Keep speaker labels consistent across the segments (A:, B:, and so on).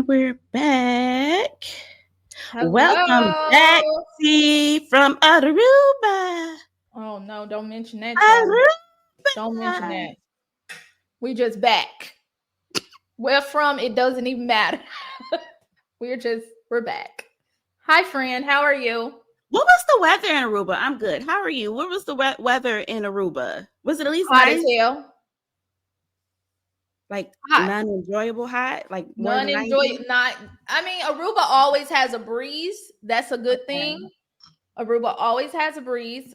A: And we're back. Welcome back,
B: Hello.
A: T from Aruba.
B: Oh no, don't mention that, child.
A: Aruba.
B: Don't mention that. We just back. Where from, it doesn't even matter. We're back. Hi, friend. How are you?
A: What was the weather in Aruba? I'm good. How are you? What was the weather in Aruba? Was it at least
B: Hot as
A: nice?
B: hell.
A: Like
B: Hot.
A: non-enjoyable hot? Like more
B: None
A: than
B: enjoy
A: 90?
B: not I mean, Aruba always has a breeze. That's a good
A: Okay.
B: thing. Aruba always has a breeze,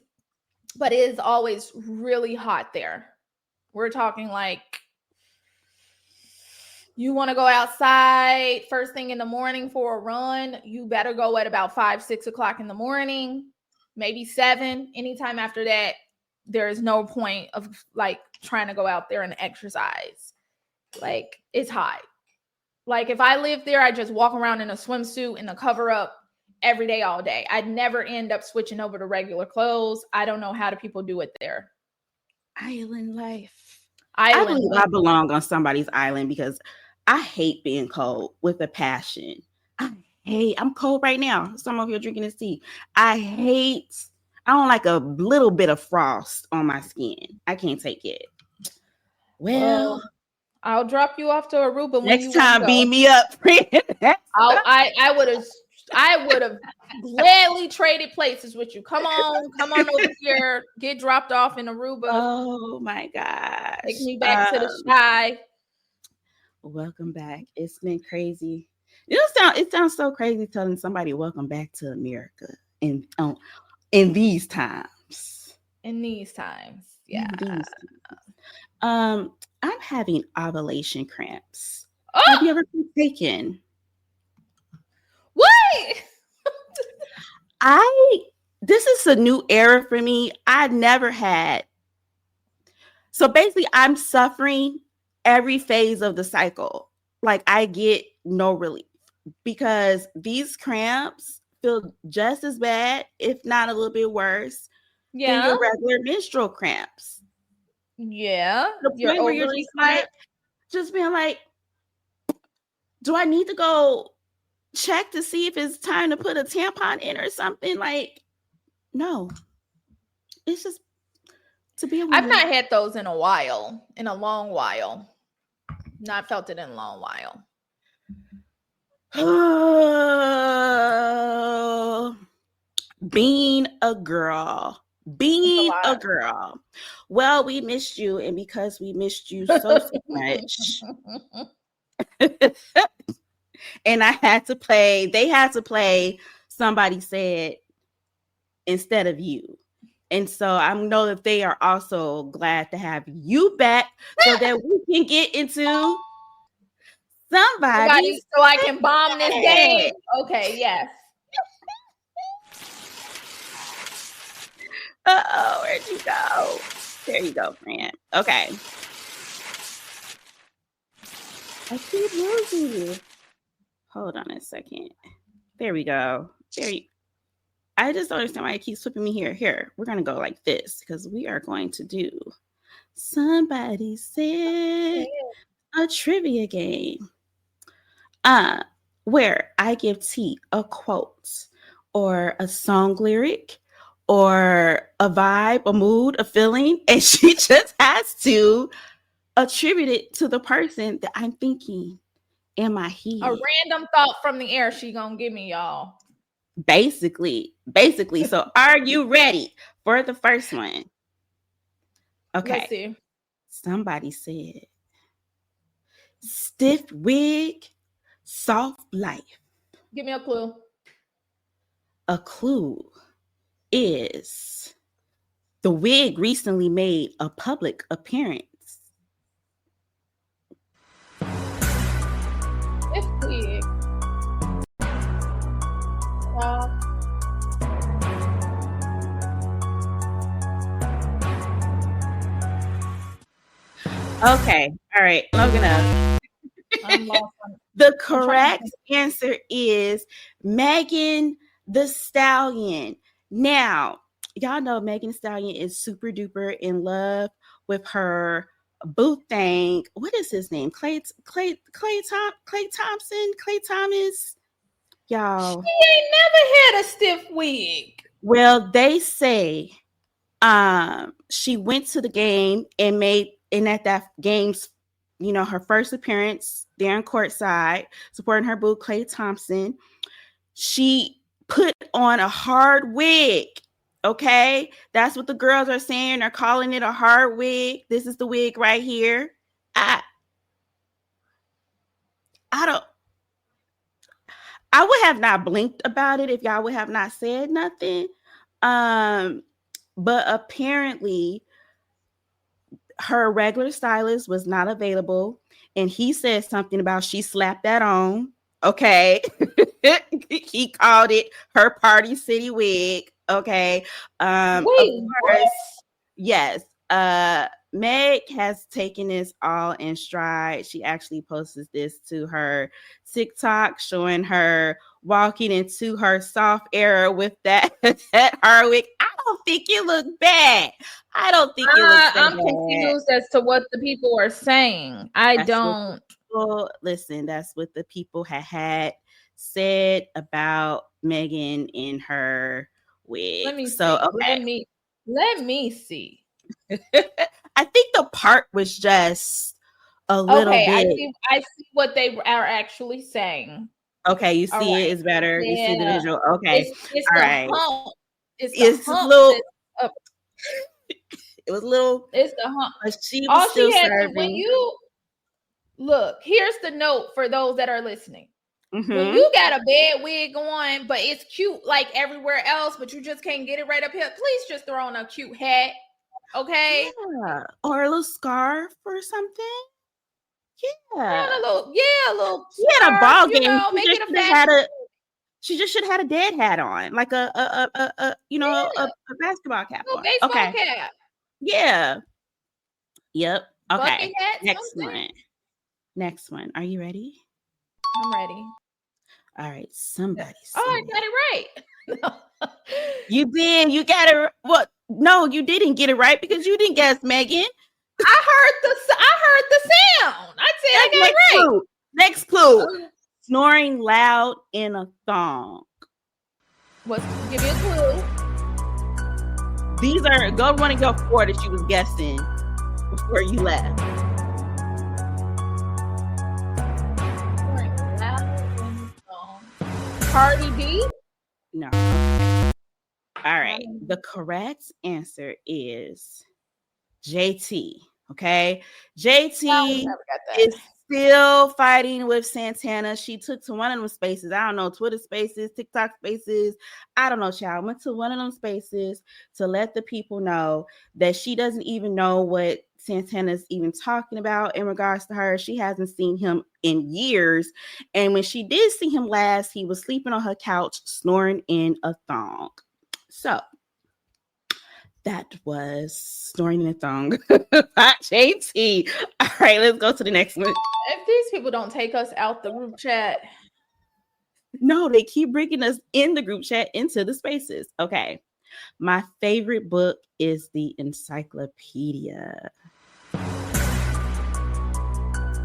B: but it is always really hot there. We're talking like you want to go outside first thing in the morning for a run, you better go at about 5-6 o'clock in the morning, maybe 7. Anytime after that, there is no point of like trying to go out there and exercise. Like, it's hot. Like, if I lived there, I just walk around in a swimsuit and a cover up every day, all day. I'd never end up switching over to regular clothes. I don't know how do people do it there.
A: Island life.
B: Island
A: I believe
B: life.
A: I belong on somebody's island because I hate being cold with a passion. I'm cold right now. Some of you are drinking this tea. I don't like a little bit of frost on my skin. I can't take it. Well,
B: I'll drop you off to Aruba when
A: next
B: you want to
A: time,
B: go.
A: beam me up, friend.
B: I would have gladly traded places with you. Come on over here. Get dropped off in Aruba.
A: Oh my gosh.
B: Take me back to the sky.
A: Welcome back. It's been crazy. It sounds so crazy telling somebody welcome back to America in these times.
B: In these times. Yeah.
A: I'm having ovulation cramps.
B: Oh!
A: Have you ever been taken?
B: What?
A: This is a new era for me. I never had. So basically, I'm suffering every phase of the cycle. Like, I get no relief because these cramps feel just as bad, if not a little bit worse, than your regular menstrual cramps.
B: Yeah.
A: The point where you're just being like, do I need to go check to see if it's time to put a tampon in or something? Like, no. It's just to be a woman.
B: I've not had those in a long while. Not felt it in a long while.
A: Being a girl. Well, we missed you, and because we missed you so much, and they had to play Somebody Said instead of you. And so I know that they are also glad to have you back so that we can get into somebody
B: so I can bomb this game. Okay, yes.
A: Uh-oh, where'd you go? There you go, friend. Okay. I keep losing you. Hold on a second. There we go. I just don't understand why it keeps flipping me here. Here, we're going to go like this because we are going to do Somebody Said, a trivia game. Where I give T a quote or a song lyric or a vibe, a mood, a feeling, and she just has to attribute it to the person that I'm thinking in my head.
B: A random thought from the air she gonna give me, y'all.
A: Basically. So are you ready for the first one? Okay.
B: Let's see.
A: Somebody said, stiff wig, soft life.
B: Give me a clue.
A: A clue is the wig recently made a public appearance.
B: Stiff wig.
A: Okay. All right. Long enough. The correct answer is Megan Thee Stallion. Now, y'all know Megan Thee Stallion is super duper in love with her boo thing. What is his name? Clay Thompson, Clay Thomas. Y'all.
B: She ain't never had a stiff wig.
A: Well, they say she went to the game and at that game's, her first appearance there in courtside, supporting her boo Clay Thompson, she put on a hard wig. Okay, that's what the girls are saying. They're calling it a hard wig. This is the wig right here. I don't. I would have not blinked about it if y'all would have not said nothing. But apparently her regular stylist was not available, and he said something about she slapped that on. Okay. He called it her Party City wig. Okay. Of
B: Wait, what?
A: course, yes. Meg has taken this all in stride. She actually posted this to her TikTok, showing her walking into her soft era with that hard wig. I don't think it looked bad. I don't think it looks
B: I'm
A: bad.
B: confused as to what the people are saying.
A: Listen, that's what the people had said about Megan in her wig.
B: Let me
A: so
B: see.
A: okay.
B: Let me see.
A: I think the part was just a little bit.
B: I see what they are actually saying.
A: Okay, you see it is better. Yeah. You see the visual. Okay.
B: It's
A: all
B: the
A: right.
B: Hump.
A: It's the hump. It was little.
B: It's the hump.
A: But she was
B: all
A: still
B: she had
A: serving.
B: When you look, here's the note for those that are listening.
A: Mm-hmm.
B: When you got a bad wig on, but it's cute like everywhere else, but you just can't get it right up here, please just throw on a cute hat. Okay.
A: Yeah. Or a little scarf or something. Yeah.
B: A little
A: She had a ball game.
B: Make it a fashion.
A: She just should have had a dead hat on, like a basketball cap on.
B: Baseball cap.
A: Yeah. Yep. Okay.
B: Bucket hat,
A: Next one. Are you ready?
B: I'm ready.
A: All right. Somebody.
B: I got it right.
A: You did. You got it. What? No, you didn't get it right because you didn't guess, Megan.
B: I heard the sound. I said I got it right.
A: Clue. Next clue. Snoring loud in a thong.
B: Give me a clue.
A: These are one of your four that you was guessing before you left.
B: Snoring loud in a thong. Cardi B?
A: No. All right. The correct answer is JT. Okay. JT is still fighting with Santana. She took to one of them spaces. I don't know, Twitter spaces, TikTok spaces. I don't know, child. Went to one of them spaces to let the people know that she doesn't even know what Santana's even talking about in regards to her. She hasn't seen him in years. And when she did see him last, he was sleeping on her couch, snoring in a thong. So that was snoring in a thong. JT. All right, let's go to the next one.
B: If these people don't take us out the group chat.
A: No, they keep bringing us in the group chat into the spaces. Okay. My favorite book is the encyclopedia.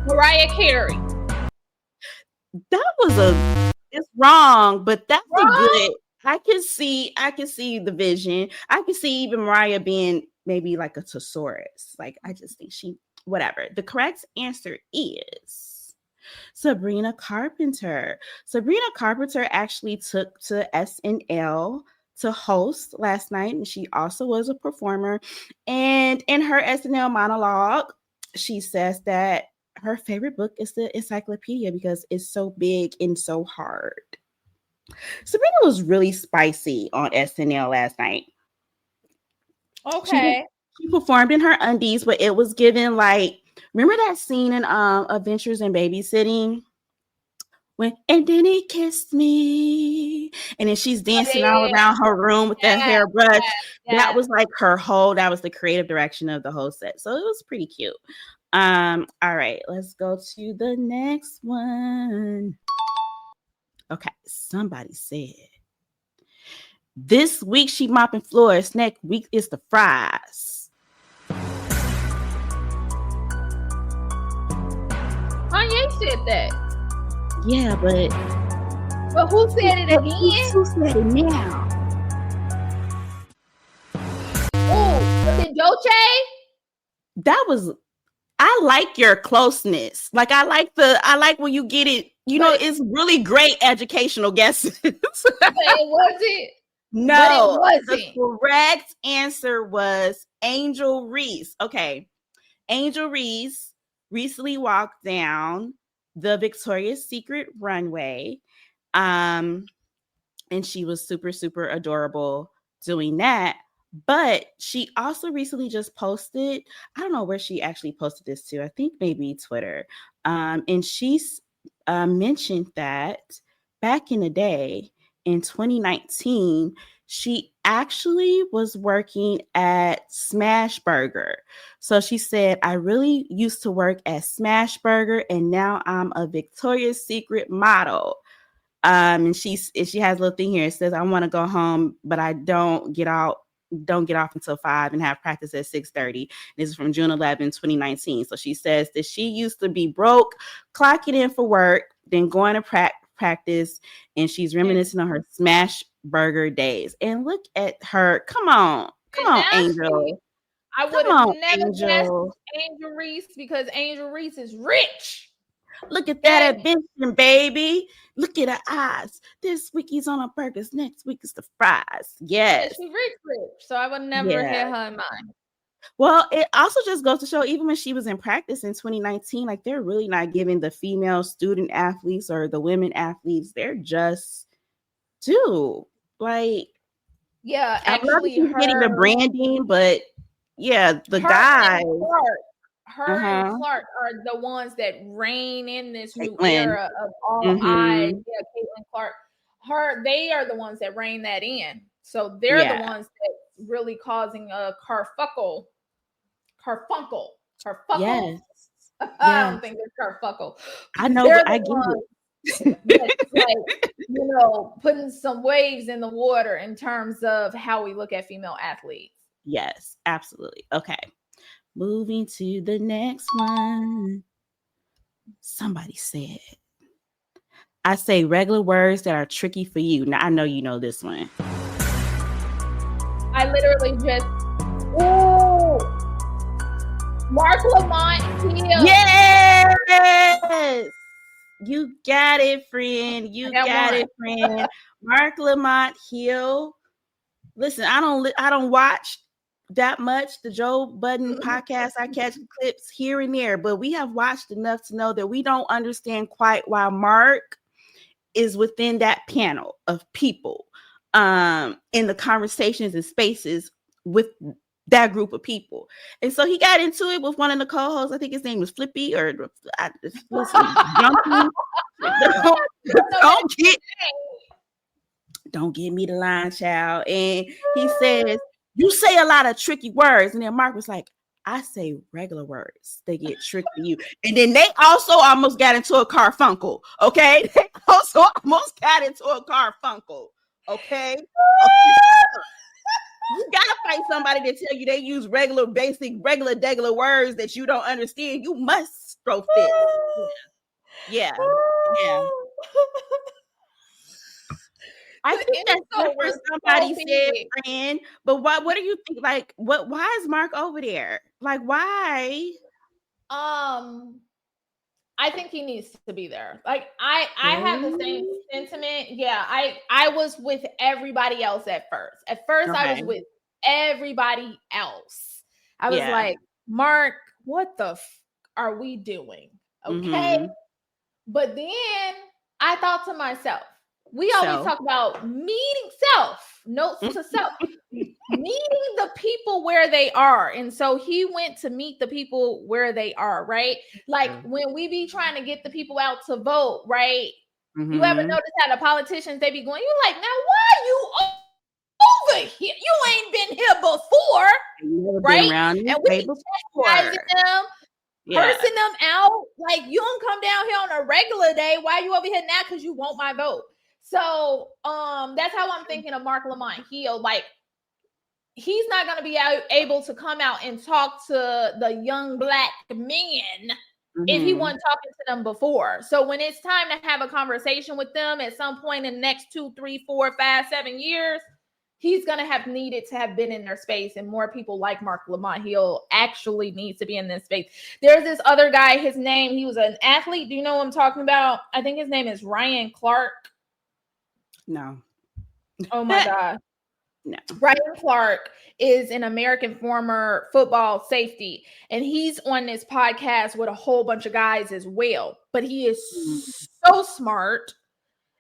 B: Mariah Carey.
A: It's wrong, but that's a good. I can see the vision. I can see even Mariah being maybe like a thesaurus. Like, I just think whatever. The correct answer is Sabrina Carpenter. Sabrina Carpenter actually took to SNL to host last night, and she also was a performer. And in her SNL monologue, she says that her favorite book is the encyclopedia because it's so big and so hard. Sabrina was really spicy on SNL last night.
B: Okay.
A: She performed in her undies, but it was given like, remember that scene in Adventures in Babysitting? And then he kissed me. And then she's dancing all around her room with that hairbrush. That was like that was the creative direction of the whole set. So it was pretty cute. All right, let's go to the next one. Okay, somebody said this week she mopping floors. Next week is the fries.
B: Kanye said that.
A: Yeah, but
B: who said it again?
A: Who said it now?
B: Oh, was it Doce?
A: That was. I like your closeness. Like I like when you get it. You know, it's really great educational guesses.
B: But it wasn't.
A: No,
B: but it wasn't.
A: the correct answer was Angel Reese. Okay, Angel Reese recently walked down the Victoria's Secret runway, and she was super, super adorable doing that. But she also recently just posted, I don't know where she actually posted this to. I think maybe Twitter. And she's mentioned that back in the day in 2019, she actually was working at Smash Burger. So she said, I really used to work at Smash Burger and now I'm a Victoria's Secret model. And she has a little thing here. It says, I want to go home, but I don't get off until 5 and have practice at 6:30. This is from June 11, 2019. So she says that she used to be broke, clocking in for work, then going to practice, and she's reminiscing on her Smash Burger days. And look at her. Come on, Angel.
B: I would have never guessed Angel Reese because Angel Reese is rich.
A: Look at that ambition, baby. Look at her eyes. This week he's on a burgers. Next week is the fries. Yes.
B: She's rich. So I would never hit her in mind.
A: Well, it also just goes to show, even when she was in practice in 2019, like they're really not giving the female student athletes or the women athletes. They're just like,
B: yeah, actually,
A: getting the branding, but yeah, the guys.
B: Her and Clark are the ones that reign in this new era of all eyes. Yeah, Caitlin Clark. They are the ones that reign that in. So they're the ones that really causing a carfuncle.
A: Yes.
B: I don't think it's carfuncle.
A: I know, but I get
B: it. Like, putting some waves in the water in terms of how we look at female athletes.
A: Yes, absolutely. Okay. Moving to the next one. Somebody said, I say regular words that are tricky for you. Now, I know you know this one.
B: I literally just, Mark Lamont Hill.
A: Yes! You got it, friend. You got it, friend. Mark Lamont Hill. Listen, I don't watch that much the Joe Budden podcast. I catch clips here and there, but we have watched enough to know that we don't understand quite why Mark is within that panel of people in the conversations and spaces with that group of people. And so he got into it with one of the co-hosts. I think his name was Flippy or Jumpy. Don't get me the line, child. And he says, you say a lot of tricky words. And then Mark was like, I say regular words. They get tricky to you. And then they also almost got into a carfuncle. Okay. They also almost got into a carfuncle. Okay. You gotta fight somebody to tell you they use regular degular words that you don't understand. You must throw fits. Yeah. I think that's good for somebody said, friend. But what do you think? Like, why is Mark over there? Like, why?
B: I think he needs to be there. Like, I have the same sentiment. Yeah, I was with everybody else at first. At first, I was with everybody else. I was like, Mark, what the are we doing? Okay. But then I thought to myself, we always talk about meeting notes to self, meeting the people where they are. And so he went to meet the people where they are, right? Like when we be trying to get the people out to vote, right? You ever notice how the politicians, they be going, you like, now why you over here? You ain't been here before, right? And we be chastising them, cursing them out. Like, you don't come down here on a regular day. Why you over here now? Because you want my vote. So that's how I'm thinking of Mark Lamont Hill. Like, he's not going to be able to come out and talk to the young black men if he wasn't talking to them before. So when it's time to have a conversation with them at some point in the next 2, 3, 4, 5, 7 years, he's going to have needed to have been in their space, and more people like Mark Lamont Hill actually needs to be in this space. There's this other guy, his name, he was an athlete. Do you know what I'm talking about? I think his name is Ryan Clark.
A: No.
B: Oh my God.
A: No.
B: Ryan Clark is an American former football safety, and he's on this podcast with a whole bunch of guys as well. But he is so smart,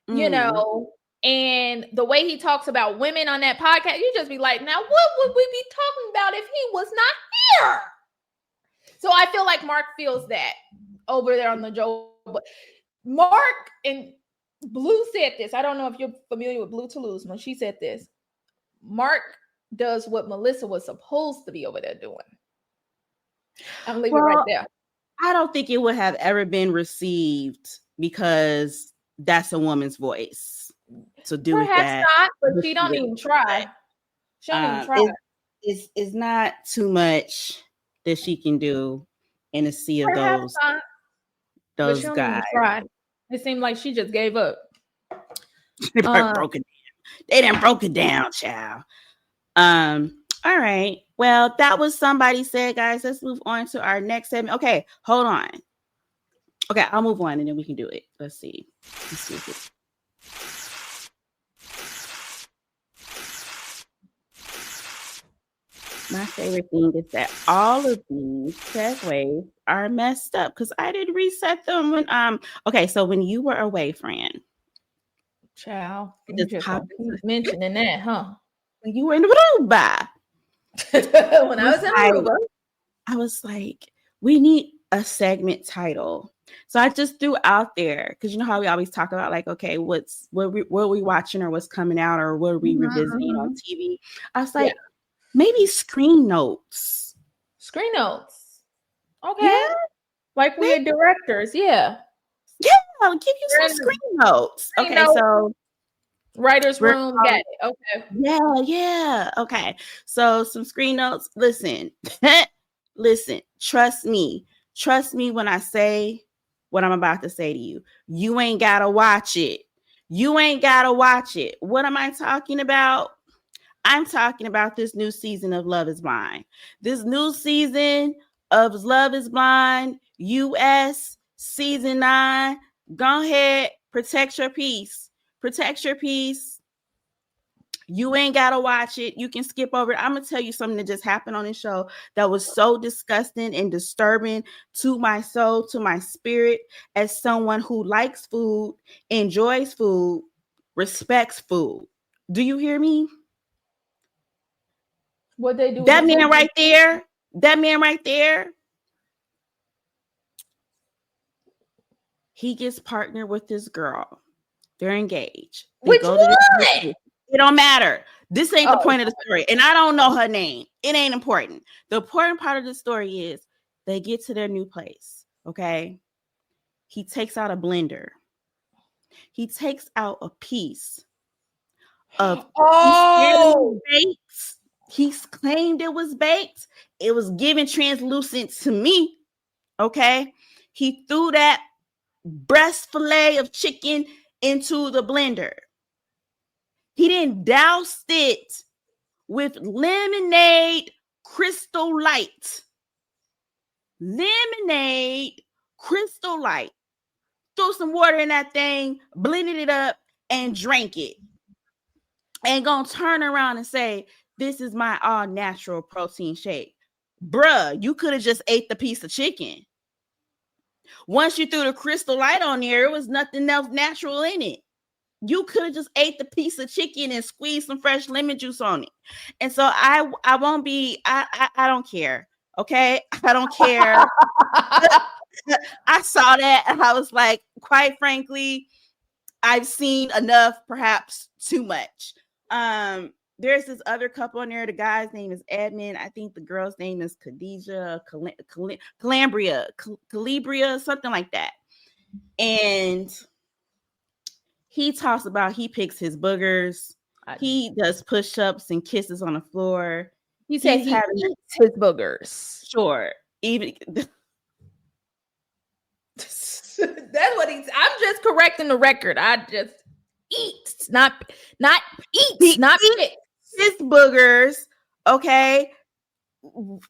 B: you know, and the way he talks about women on that podcast, you just be like, now what would we be talking about if he was not here? So I feel like Mark feels that over there on the Joe. But Mark and Blue said this. I don't know if you're familiar with Blue Toulouse when she said this. Mark does what Melissa was supposed to be over there doing. I'm leaving it right there.
A: I don't think it would have ever been received because that's a woman's voice to do with that.
B: Not, but she don't even try. She don't even try.
A: It's not too much that she can do in a sea of those guys.
B: It seemed like she just gave up.
A: They broke it down. They done broke it down, child. All right. Well, that was Somebody Said, guys. Let's move on to our next segment. Okay, hold on. Okay, I'll move on and then we can do it. Let's see. My favorite thing is that all of these segues are messed up because I didn't reset them when okay, so when you were away, Fran.
B: Child, you just keep mentioning that, huh?
A: When you were in Aruba.
B: When I was in Aruba.
A: I was like, we need a segment title. So I just threw out there, because you know how we always talk about like, okay, what are we watching or what's coming out or what are we revisiting on TV? I was like, maybe screen notes.
B: Screen notes. Okay. Yeah. Like we're directors. Yeah.
A: Yeah. I'll give you some screen notes. So
B: writer's room. Get it. Okay.
A: Yeah. Okay. So some screen notes. Listen. Trust me when I say what I'm about to say to you. You ain't gotta watch it. What am I talking about? I'm talking about this new season of Love is Blind. This new season of Love is Blind, US season 9. Go ahead, protect your peace. You ain't got to watch it. You can skip over it. I'm going to tell you something that just happened on this show that was so disgusting and disturbing to my soul, to my spirit, as someone who likes food, enjoys food, respects food. Do you hear me?
B: What they do?
A: That man right there. He gets partnered with this girl. They're engaged.
B: Which one?
A: It don't matter. This ain't the point of the story. And I don't know her name. It ain't important. The important part of the story is they get to their new place. Okay. He takes out a blender. He takes out a piece of baked. He's claimed it was baked. It was given translucent to me. Okay. He threw that breast fillet of chicken into the blender. He didn't douse it with lemonade Crystal Light. Threw some water in that thing, blended it up, and drank it. And gonna turn around and say, this is my all natural protein shake. Bruh, you could have just ate the piece of chicken. Once you threw the Crystal Light on there, it was nothing else natural in it. You could have just ate the piece of chicken and squeezed some fresh lemon juice on it. And so I won't be, I don't care. Okay. I don't care. I saw that and I was like, quite frankly, I've seen enough, perhaps too much. There's this other couple on there. The guy's name is Edmund. I think the girl's name is Khadijah, Calibria, something like that. And he talks about he picks his boogers. He does push-ups and kisses on the floor.
B: He said he eats his boogers.
A: Sure. Even
B: That's what he's. I'm just correcting the record. I just eats, not eats,
A: He
B: not
A: eats
B: picks.
A: his boogers, okay?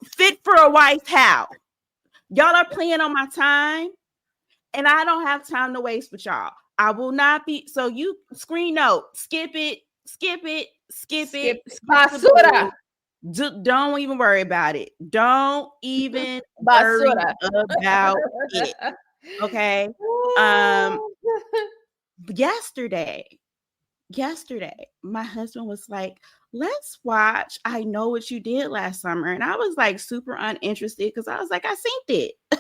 A: Fit for a wife, how? Y'all are playing on my time, and I don't have time to waste with y'all. I will not be. So you screen note, skip it, skip it, skip it.
B: Basura.
A: Don't even worry about it. Don't even worry
B: Basura.
A: about it. Okay. Yesterday, my husband was like, let's watch I Know What You Did Last Summer. And I was like super uninterested because I was like, I seen it. I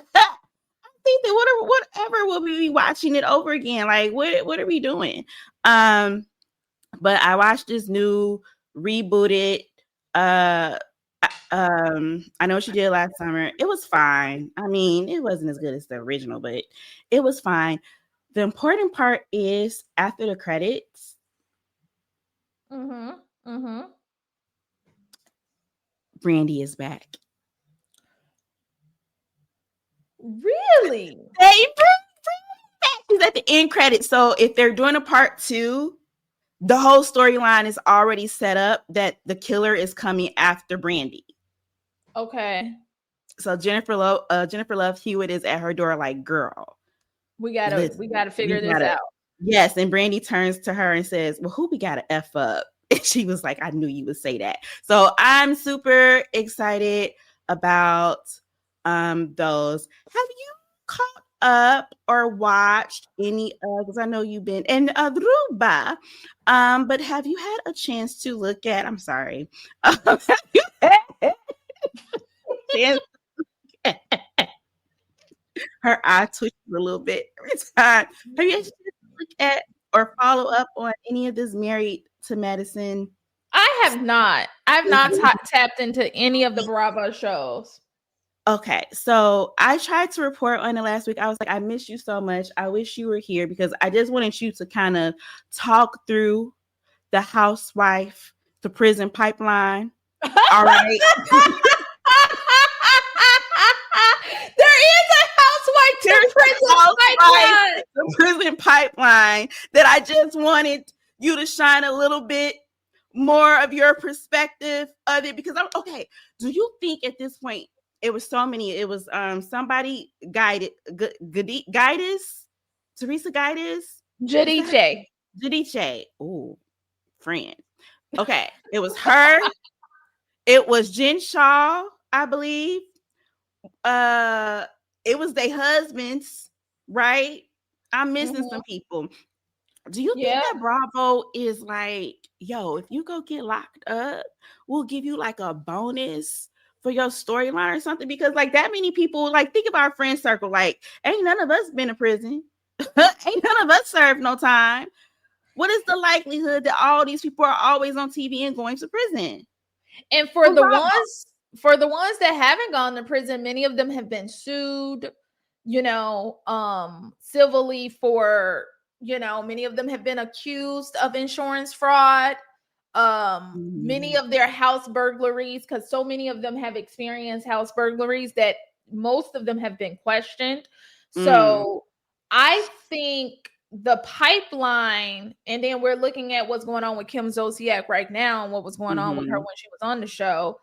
A: think that whatever we'll be watching it over again. Like, what are we doing? But I watched this new rebooted I Know What You Did Last Summer. It was fine. I mean, it wasn't as good as the original, but it was fine. The important part is after the credits, Brandy is back.
B: Really?
A: They back. She's at the end credits. So if they're doing a part 2, the whole storyline is already set up that the killer is coming after Brandy.
B: Okay.
A: So Jennifer Love Hewitt is at her door like, girl,
B: we gotta figure this out.
A: Yes, and Brandy turns to her and says, well, who we gotta F up? And she was like, I knew you would say that. So I'm super excited about those. Have you caught up or watched any because I know you've been in Aruba, but have you had a chance to look at, I'm sorry, have you had her eye twitches a little bit every time. Have you look at or follow up on any of this Married to Medicine?
B: I have not. I've not tapped into any of the Bravo shows.
A: Okay, so I tried to report on it last week. I was like, I miss you so much. I wish you were here because I just wanted you to kind of talk through the housewife to prison pipeline. All right. The prison pipeline that I just wanted you to shine a little bit more of your perspective of it because I'm okay. Do you think at this point it was so many? It was somebody guided Guides, Teresa Guides, Giudice. Oh, friend. Okay, it was her. It was Jen Shaw, I believe. It was their husbands, right? I'm missing some people. Do you think that Bravo is like, yo, if you go get locked up, we'll give you like a bonus for your storyline or something? Because like that many people, like think about our friend circle, like ain't none of us been in prison. Ain't none of us served no time. What is the likelihood that all these people are always on TV and going to prison?
B: And for the ones that haven't gone to prison, many of them have been sued, civilly for, many of them have been accused of insurance fraud. Many of their house burglaries, because so many of them have experienced house burglaries that most of them have been questioned. So I think the pipeline, and then we're looking at what's going on with Kim Zolciak right now and what was going on with her when she was on the show.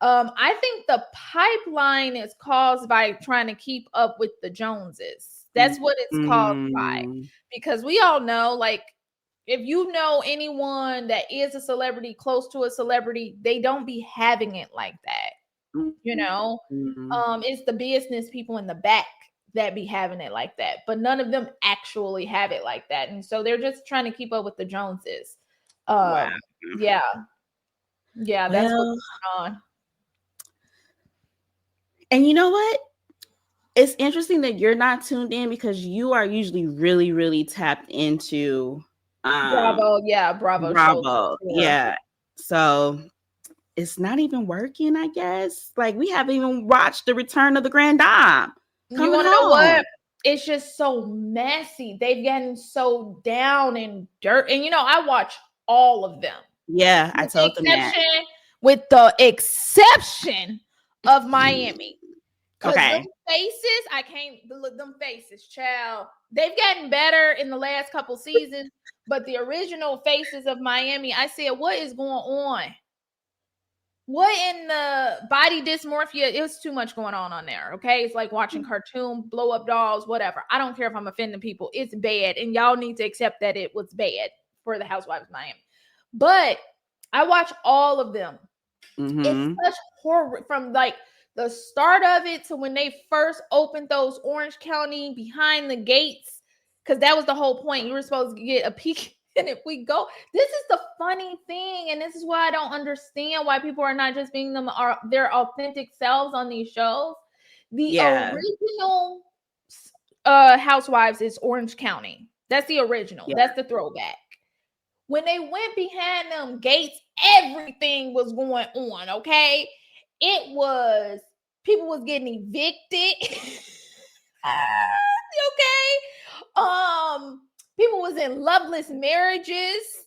B: I think the pipeline is caused by trying to keep up with the Joneses. That's what it's caused by. Because we all know, like, if you know anyone that is a celebrity, close to a celebrity, they don't be having it like that. It's the business people in the back that be having it like that. But none of them actually have it like that. And so they're just trying to keep up with the Joneses.
A: Wow.
B: Yeah. Yeah, that's what's going on.
A: And you know what? It's interesting that you're not tuned in because you are usually really, really tapped into
B: Bravo.
A: Bravo. Yeah. So it's not even working, I guess. Like we haven't even watched the return of the Grand Dame.
B: You want to know what? It's just so messy. They've gotten so down in dirt. And I watch all of them.
A: Yeah, I told them that.
B: With the exception of Miami. Cause them faces, I can't look them faces, child. They've gotten better in the last couple seasons, but the original faces of Miami, I said, what is going on? What in the body dysmorphia? It was too much going on there. Okay, it's like watching cartoon blow up dolls, whatever. I don't care if I'm offending people. It's bad, and y'all need to accept that it was bad for the Housewives of Miami. But I watch all of them. It's such horror from like the start of it to when they first opened those Orange County behind the gates, because that was the whole point. You were supposed to get a peek. And if we go, this is the funny thing, and this is why I don't understand why people are not just being their authentic selves on these shows. The original Housewives is Orange County. That's the original. Yeah. That's the throwback. When they went behind them gates, everything was going on, okay? It was, people was getting evicted. Okay? People was in loveless marriages.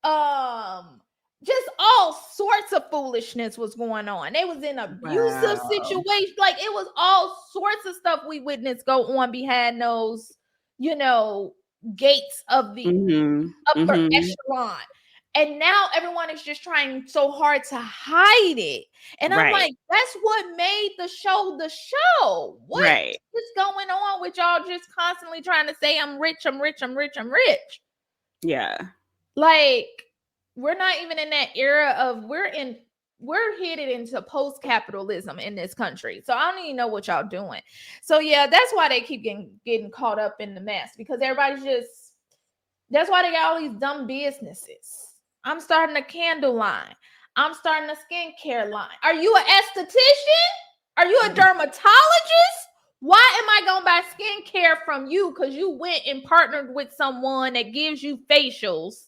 B: Just all sorts of foolishness was going on. They was in abusive situations. Like, it was all sorts of stuff we witnessed go on behind those, gates of the upper echelon. And now everyone is just trying so hard to hide it. And I'm like, that's what made the show the show. What is going on with y'all just constantly trying to say, I'm rich, I'm rich, I'm rich, I'm rich? Yeah. Like, we're not even in that era of, we're headed into post-capitalism in this country. So I don't even know what y'all doing. So yeah, that's why they keep getting caught up in the mess, because everybody's that's why they got all these dumb businesses. I'm starting a candle line. I'm starting a skincare line. Are you an esthetician? Are you a dermatologist? Why am I going to buy skincare from you? Because you went and partnered with someone that gives you facials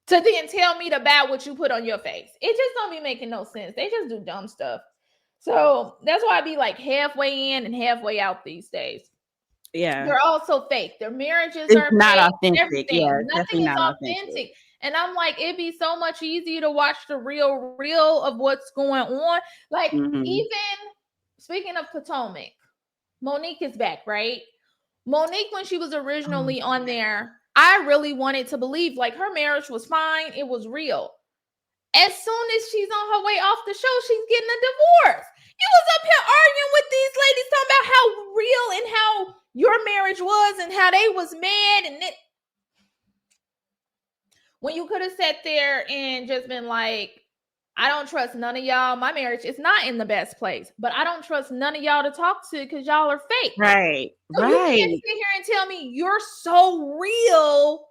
B: to then tell me to buy what you put on your face. It just don't be making no sense. They just do dumb stuff. So that's why I be like halfway in and halfway out these days. Yeah. They're all so fake. Their marriages are not fake, authentic. Everything. Yeah, nothing is authentic. And I'm like, it'd be so much easier to watch the real of what's going on. Like, even speaking of Potomac, Monique is back, right? Monique, when she was originally on there, I really wanted to believe like her marriage was fine. It was real. As soon as she's on her way off the show, she's getting a divorce. You was up here arguing with these ladies talking about how real and how your marriage was and how they was mad. And when you could have sat there and just been like, I don't trust none of y'all. My marriage is not in the best place, but I don't trust none of y'all to talk to because y'all are fake. Right. So you can't sit here and tell me you're so real,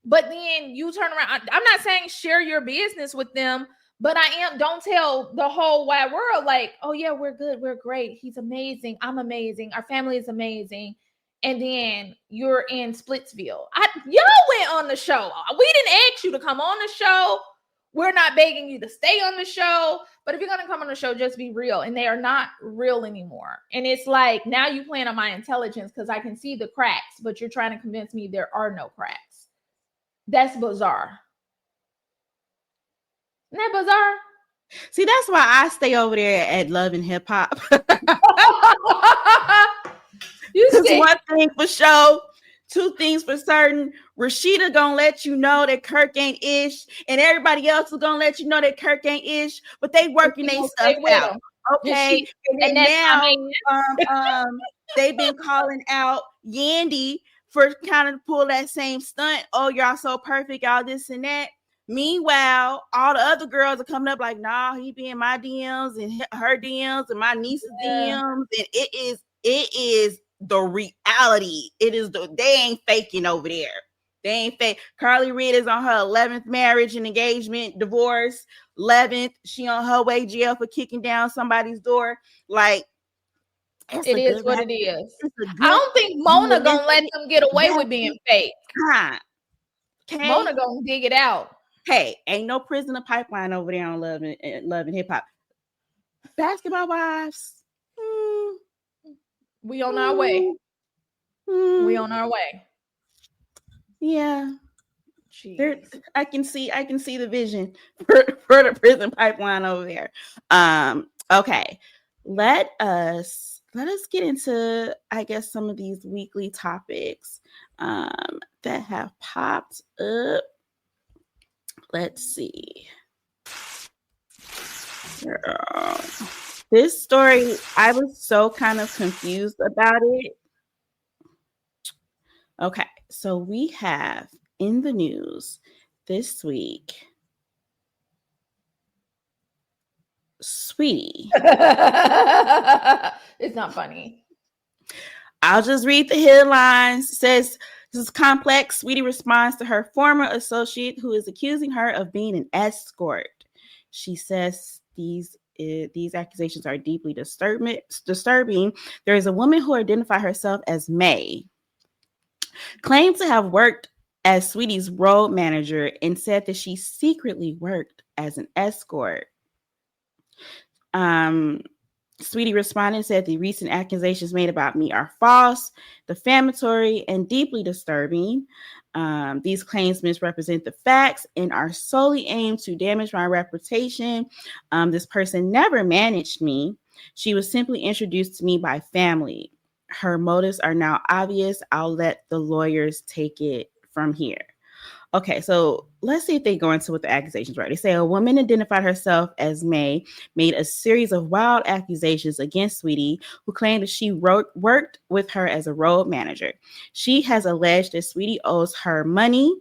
B: but then you turn around. I'm not saying share your business with them, but don't tell the whole wide world like, oh yeah, we're good. We're great. He's amazing. I'm amazing. Our family is amazing. And then you're in Splitsville. Y'all went on the show. We didn't ask you to come on the show. We're not begging you to stay on the show. But if you're going to come on the show, just be real. And they are not real anymore. And it's like, now you playing on my intelligence because I can see the cracks, but you're trying to convince me there are no cracks. That's bizarre. Isn't that bizarre?
A: See, that's why I stay over there at Love and Hip Hop. Because one thing for sure, two things for certain. Rashida gonna let you know that Kirk ain't ish, and everybody else is gonna let you know that Kirk ain't ish, but they working their stuff out. Okay. And now they've been calling out Yandy for kind of pull that same stunt. Oh, y'all so perfect, y'all this and that. Meanwhile, all the other girls are coming up like, nah, he be in my DMs and her DMs and my niece's DMs. And it is the reality. They ain't faking over there. They ain't fake. Carly Reed is on her 11th marriage and engagement, divorce. 11th, she on her way jail for kicking down somebody's door. Like,
B: it is what it is. I don't think Mona gonna let them get away with being fake. Okay. Mona gonna dig it out.
A: Hey, ain't no prisoner pipeline over there on Love and Hip Hop. Basketball Wives.
B: We on our way. We on our way.
A: Yeah. I can see the vision for the prison pipeline over there. Okay. let us get into, I guess, some of these weekly topics that have popped up. Let's see. Girl. This story, I was so kind of confused about it. Okay, so we have in the news this week, Saweetie.
B: It's not funny.
A: I'll just read the headlines. It says, this is complex. Saweetie responds to her former associate who is accusing her of being an escort. She says these accusations are deeply disturbing. There is a woman who identified herself as May, claimed to have worked as Saweetie's road manager, and said that she secretly worked as an escort. Saweetie responded and said the recent accusations made about me are false, defamatory, and deeply disturbing. These claims misrepresent the facts and are solely aimed to damage my reputation. This person never managed me. She was simply introduced to me by family. Her motives are now obvious. I'll let the lawyers take it from here. Okay, so let's see if they go into what the accusations were. They say a woman identified herself as May, made a series of wild accusations against Saweetie, who claimed that she worked with her as a road manager. She has alleged that Saweetie owes her money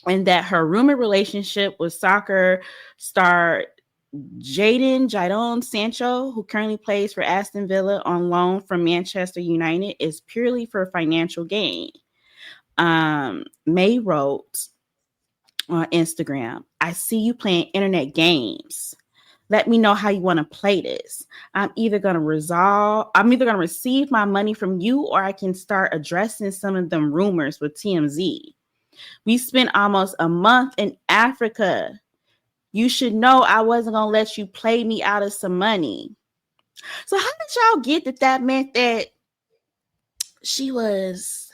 A: and that her rumored relationship with soccer star Jadon Sancho, who currently plays for Aston Villa on loan from Manchester United, is purely for financial gain. May wrote on Instagram, I see you playing internet games. Let me know how you want to play this. I'm either going to receive my money from you, or I can start addressing some of them rumors with TMZ. We spent almost a month in Africa. You should know I wasn't going to let you play me out of some money. So how did y'all get that meant that she was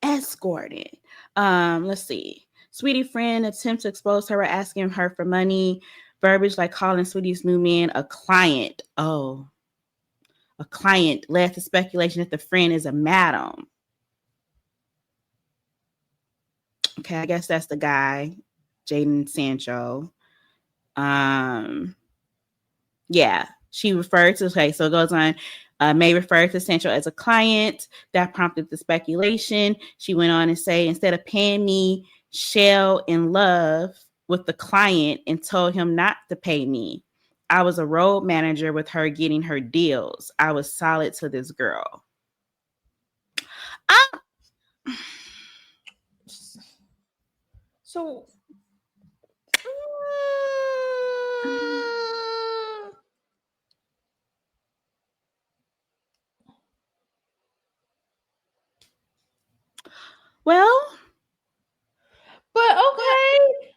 A: escorted? Let's see. Saweetie friend attempt to expose her by asking her for money. Verbiage like calling Saweetie's new man a client. Oh, a client led to speculation that the friend is a madam. Okay, I guess that's the guy, Jadon Sancho. Yeah, she referred to, okay, so it goes on. May refer to Sancho as a client. That prompted the speculation. She went on to say, instead of paying me, Shell in love with the client and told him not to pay me. I was a road manager with her getting her deals. I was solid to this girl.
B: So
A: well,
B: but okay.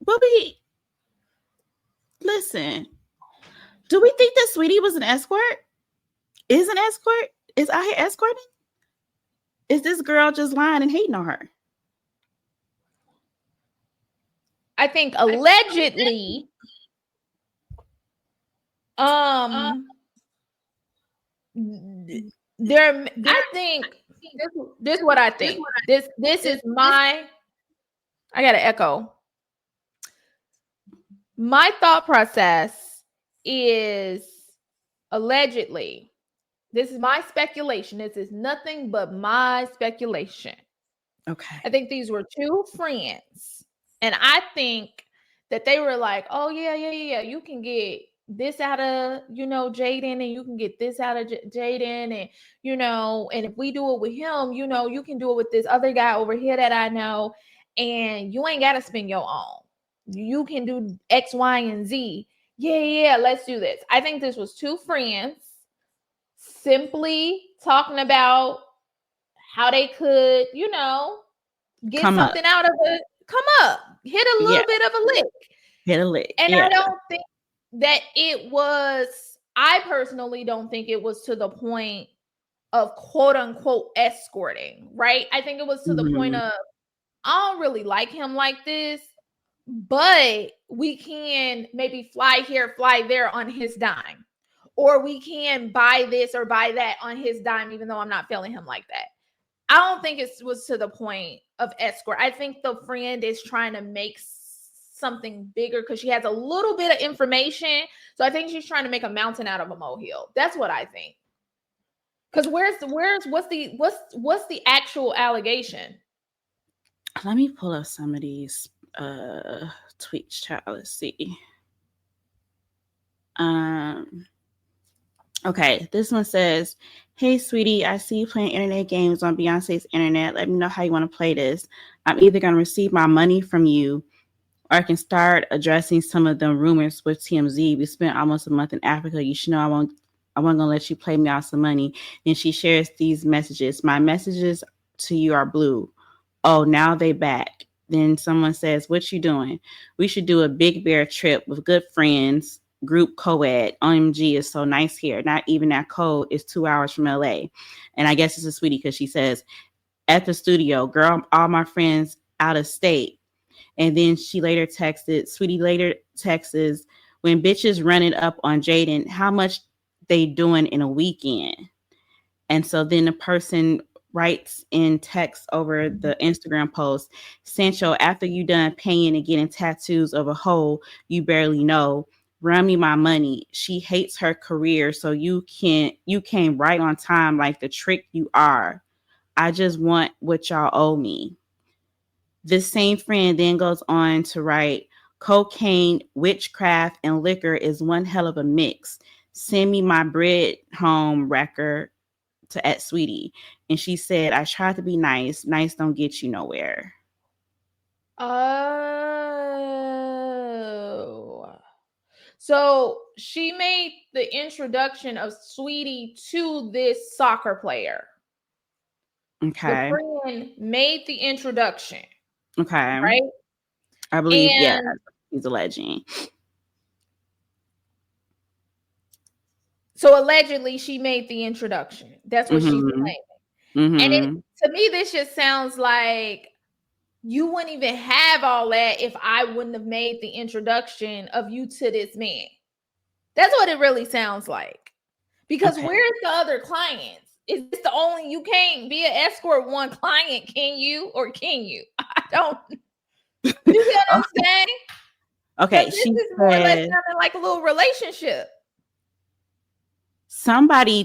A: But we listen. Do we think that Saweetie was an escort? Is an escort? Is out here escorting? Is this girl just lying and hating on her?
B: I think allegedly, there. I think this is what I think. This is my. I got an echo. My thought process is allegedly. This is my speculation. This is nothing but my speculation.
A: Okay.
B: I think these were two friends. And I think that they were like, oh, yeah. You can get this out of, Jadon, and you can get this out of Jadon. And, and if we do it with him, you can do it with this other guy over here that I know. And you ain't got to spend your own. You can do X, Y, and Z. Yeah, let's do this. I think this was two friends simply talking about how they could, get
A: Come
B: something out of it. Come up, hit a little bit of a lick.
A: Hit a lick.
B: And I don't think that it was, I personally don't think it was to the point of quote unquote escorting, right? I think it was to the point of, I don't really like him like this, but we can maybe fly here, fly there on his dime. Or we can buy this or buy that on his dime, even though I'm not feeling him like that. I don't think it was to the point of escort. I think the friend is trying to make something bigger because she has a little bit of information. So I think she's trying to make a mountain out of a molehill. That's what I think. Because what's the actual allegation?
A: Let me pull up some of these tweets, child. Let's see. Okay, this one says, "Hey, sweetie, I see you playing internet games on Beyonce's internet. Let me know how you want to play this. I'm either going to receive my money from you, or I can start addressing some of them rumors with TMZ. We spent almost a month in Africa. You should know I wasn't gonna let you play me out some money." And she shares these messages. "My messages to you are blue. Oh, now they back." Then someone says, "What you doing? We should do a Big Bear trip with good friends, group co-ed. OMG is so nice here. Not even that cold. It's 2 hours from LA." And I guess it's a sweetie because she says, "At the studio, girl, all my friends out of state." And then she later texted, sweetie later texts, "When bitches running up on Jaden, how much they doing in a weekend?" And so then the person writes in text over the Instagram post, "Sancho, after you done paying and getting tattoos of a hoe you barely know, run me my money. She hates her career, so you came right on time like the trick you are. I just want what y'all owe me." This same friend then goes on to write, "Cocaine, witchcraft, and liquor is one hell of a mix. Send me my bread home record to at Sweetie." And she said, "I tried to be nice. Nice don't get you nowhere."
B: Oh. So she made the introduction of Sweetie to this soccer player. The
A: Okay.
B: friend made the introduction,
A: Okay.
B: right?
A: I believe, yeah,
B: And
A: he's alleging.
B: so allegedly she made the introduction. That's what she's
A: Mm-hmm.
B: claiming. And it,
A: Mm-hmm.
B: to me, this just sounds like you wouldn't even have all that if I wouldn't have made the introduction of you to this man. That's what it really sounds like. Because
A: Okay.
B: where's the other clients? Is this the only, you can't be an escort one client, can you? Or can you? I don't. You see what I'm saying? Because
A: Okay.
B: this
A: She
B: is more or less
A: said,
B: sounding like a little relationship.
A: somebody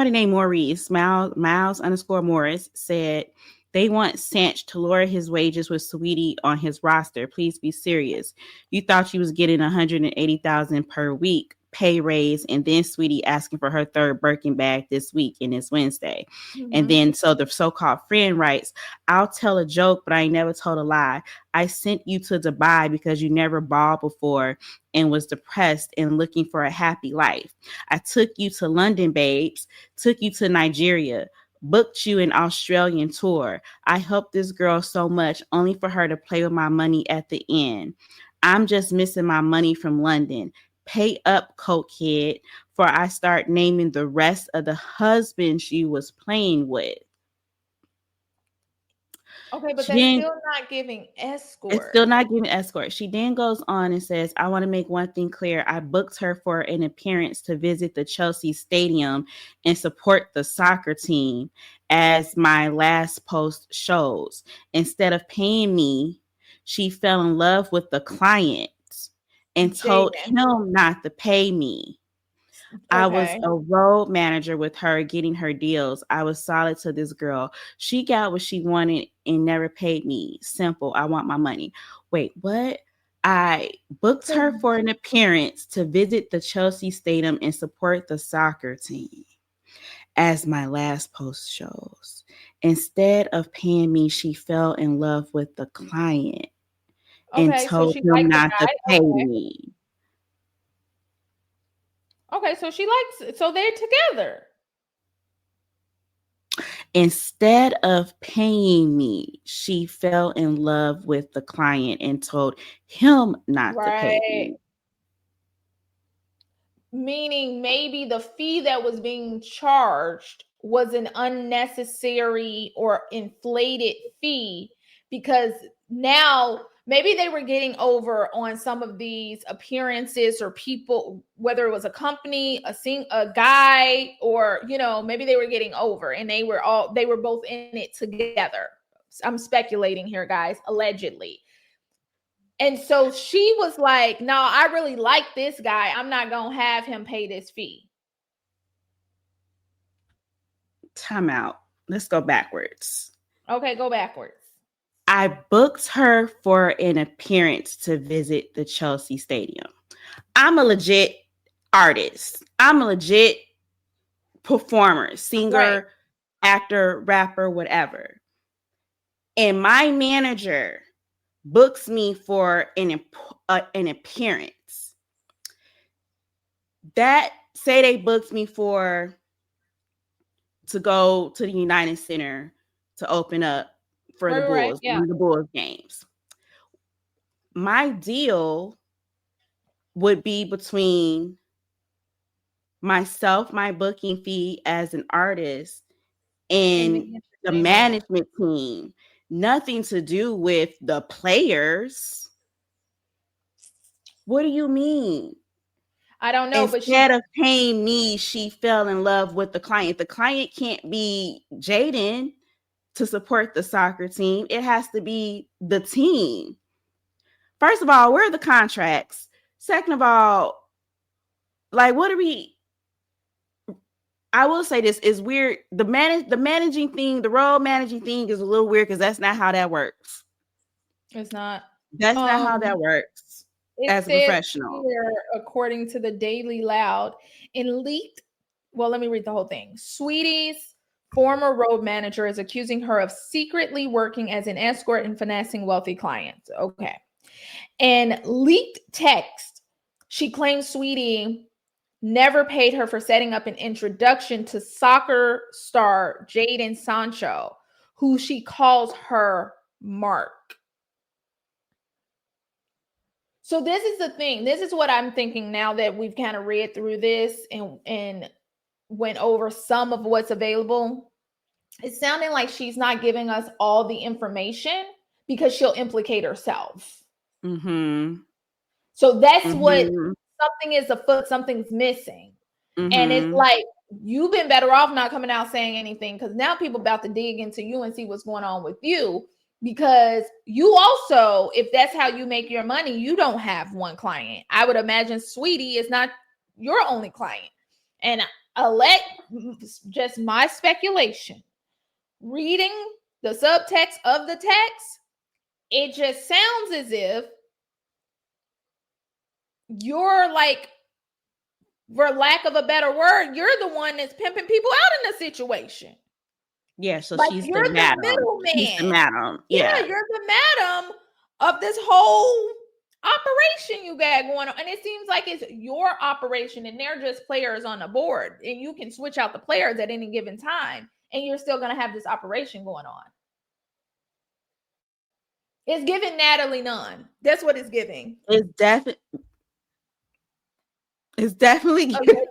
A: named Maurice, Miles _ Morris, said they want Sanch to lower his wages with Saweetie on his roster. Please be serious. You thought you was getting $180,000 per week pay raise, and then Sweetie asking for her third Birkin bag this week, and it's Wednesday. And then so the so-called friend writes, "I'll tell a joke, but I ain't never told a lie. I sent you to Dubai because you never balled before and was depressed and looking for a happy life. I took you to London, babes, took you to Nigeria, booked you an Australian tour. I helped this girl so much only for her to play with my money at the end. I'm just missing my money from London. Pay up, cokehead, for I start naming the rest of the husbands you was playing with."
B: Okay, but
A: She
B: that's
A: didn't
B: still not giving
A: It's
B: escort.
A: still not giving escort. She then goes on and says, "I want to make one thing clear. I booked her for an appearance to visit the Chelsea Stadium and support the soccer team, as my last post shows. Instead of paying me, she fell in love with the client and told
B: Jaden.
A: him not to pay me. I was
B: Okay.
A: a road manager with her getting her deals. I was solid to this girl. She got what she wanted and never paid me. Simple. I want my money." Wait, what? "I booked
B: So
A: her for an appearance to visit the Chelsea Stadium and support the soccer team, as my last post shows. Instead of paying me, she fell in love with the client and
B: okay, so
A: told
B: she
A: him
B: liked the
A: not to
B: guy.
A: pay me.
B: Okay, so she likes, so they're together.
A: Instead of paying me, she fell in love with the client and told him not to pay
B: Right.
A: me.
B: Meaning maybe the fee that was being charged was an unnecessary or inflated fee because now maybe they were getting over on some of these appearances or people, whether it was a company, a guy, or, you know, maybe they were getting over and they were both in it together. I'm speculating here, guys, allegedly. And so she was like, no, I really like this guy. I'm not going to have him pay this fee.
A: Time out. Let's go backwards.
B: Okay, go backwards.
A: I booked her for an appearance to visit the Chelsea Stadium. I'm a legit artist. I'm a legit performer, singer, right, actor, rapper, whatever. And my manager books me for an appearance. That, say they booked me to go to the United Center to open up for the Bulls, the Bulls games. My deal would be between myself, my booking fee as an artist, and the management team. Nothing to do with the players. What do you mean?
B: I don't know.
A: Instead of paying me, she fell in love with the client. The client can't be Jaden to support the soccer team. It has to be the team. First of all, where are the contracts? Second of all, like, what are we? I will say this is weird. The managing thing, the role managing thing is a little weird because that's not how that works.
B: It's not.
A: That's not how that works as a professional.
B: Here, according to the Daily Loud, in leaked. Well, let me read the whole thing. Saweetie's former road manager is accusing her of secretly working as an escort and finessing wealthy clients. Okay. And leaked text, she claims Saweetie never paid her for setting up an introduction to soccer star Jadon Sancho, who she calls her Mark. So this is the thing. This is what I'm thinking now that we've kind of read through this and went over some of what's available. It's sounding like she's not giving us all the information because she'll implicate herself.
A: Mm-hmm.
B: So that's what something is afoot, something's missing. Mm-hmm. And it's like, you've been better off not coming out saying anything because now people about to dig into you and see what's going on with you. Because you also, if that's how you make your money, you don't have one client. I would imagine Saweetie is not your only client. And just my speculation, reading the subtext of the text, it just sounds as if you're like, for lack of a better word, you're the one that's pimping people out in the situation.
A: Yeah, so like she's the madam.
B: Middleman.
A: She's the madam.
B: Yeah, you're the madam of this whole operation you got going on. And it seems like it's your operation and they're just players on the board. And you can switch out the players at any given time. And you're still going to have this operation going on. It's giving Natalie Nunn. That's what it's giving.
A: It's definitely giving.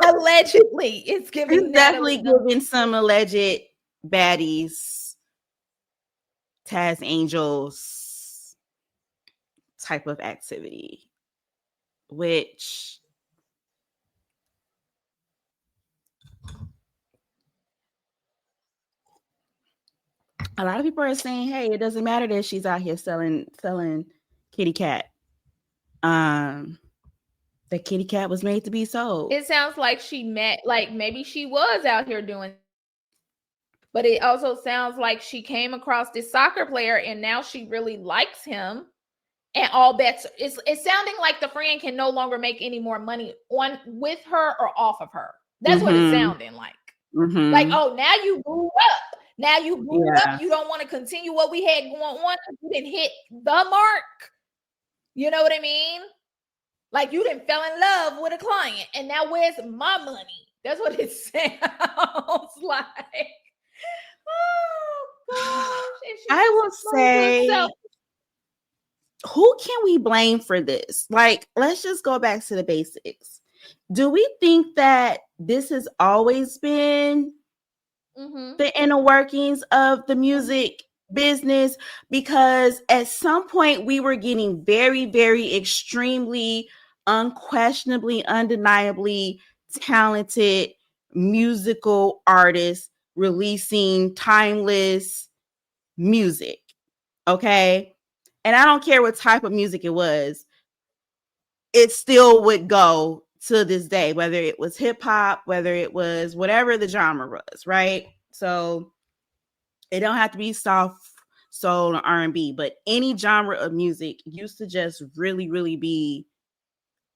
B: Allegedly, it's giving.
A: It's definitely giving some alleged baddies, Taz Angels type of activity, which a lot of people are saying, "Hey, it doesn't matter that she's out here selling kitty cat." The kitty cat was made to be sold.
B: It sounds like maybe she was out here doing, but it also sounds like she came across this soccer player and now she really likes him. And all bets, it's sounding like the friend can no longer make any more money with her or off of her. That's what it's sounding like. Mm-hmm. Like, oh, now you grew up. Now you grew up. You don't want to continue what we had going on. You didn't hit the mark. You know what I mean? Like you didn't fell in love with a client, and now where's my money? That's what it sounds like. Oh gosh!
A: I will say, who can we blame for this? Like, let's just go back to the basics. Do we think that this has always been the inner workings of the music business, because at some point we were getting very, very extremely, unquestionably, undeniably talented musical artists releasing timeless music. Okay. And I don't care what type of music it was, it still would go to this day, whether it was hip hop, whether it was whatever the genre was, right? So it don't have to be soft soul or R&B, but any genre of music used to just really, really be,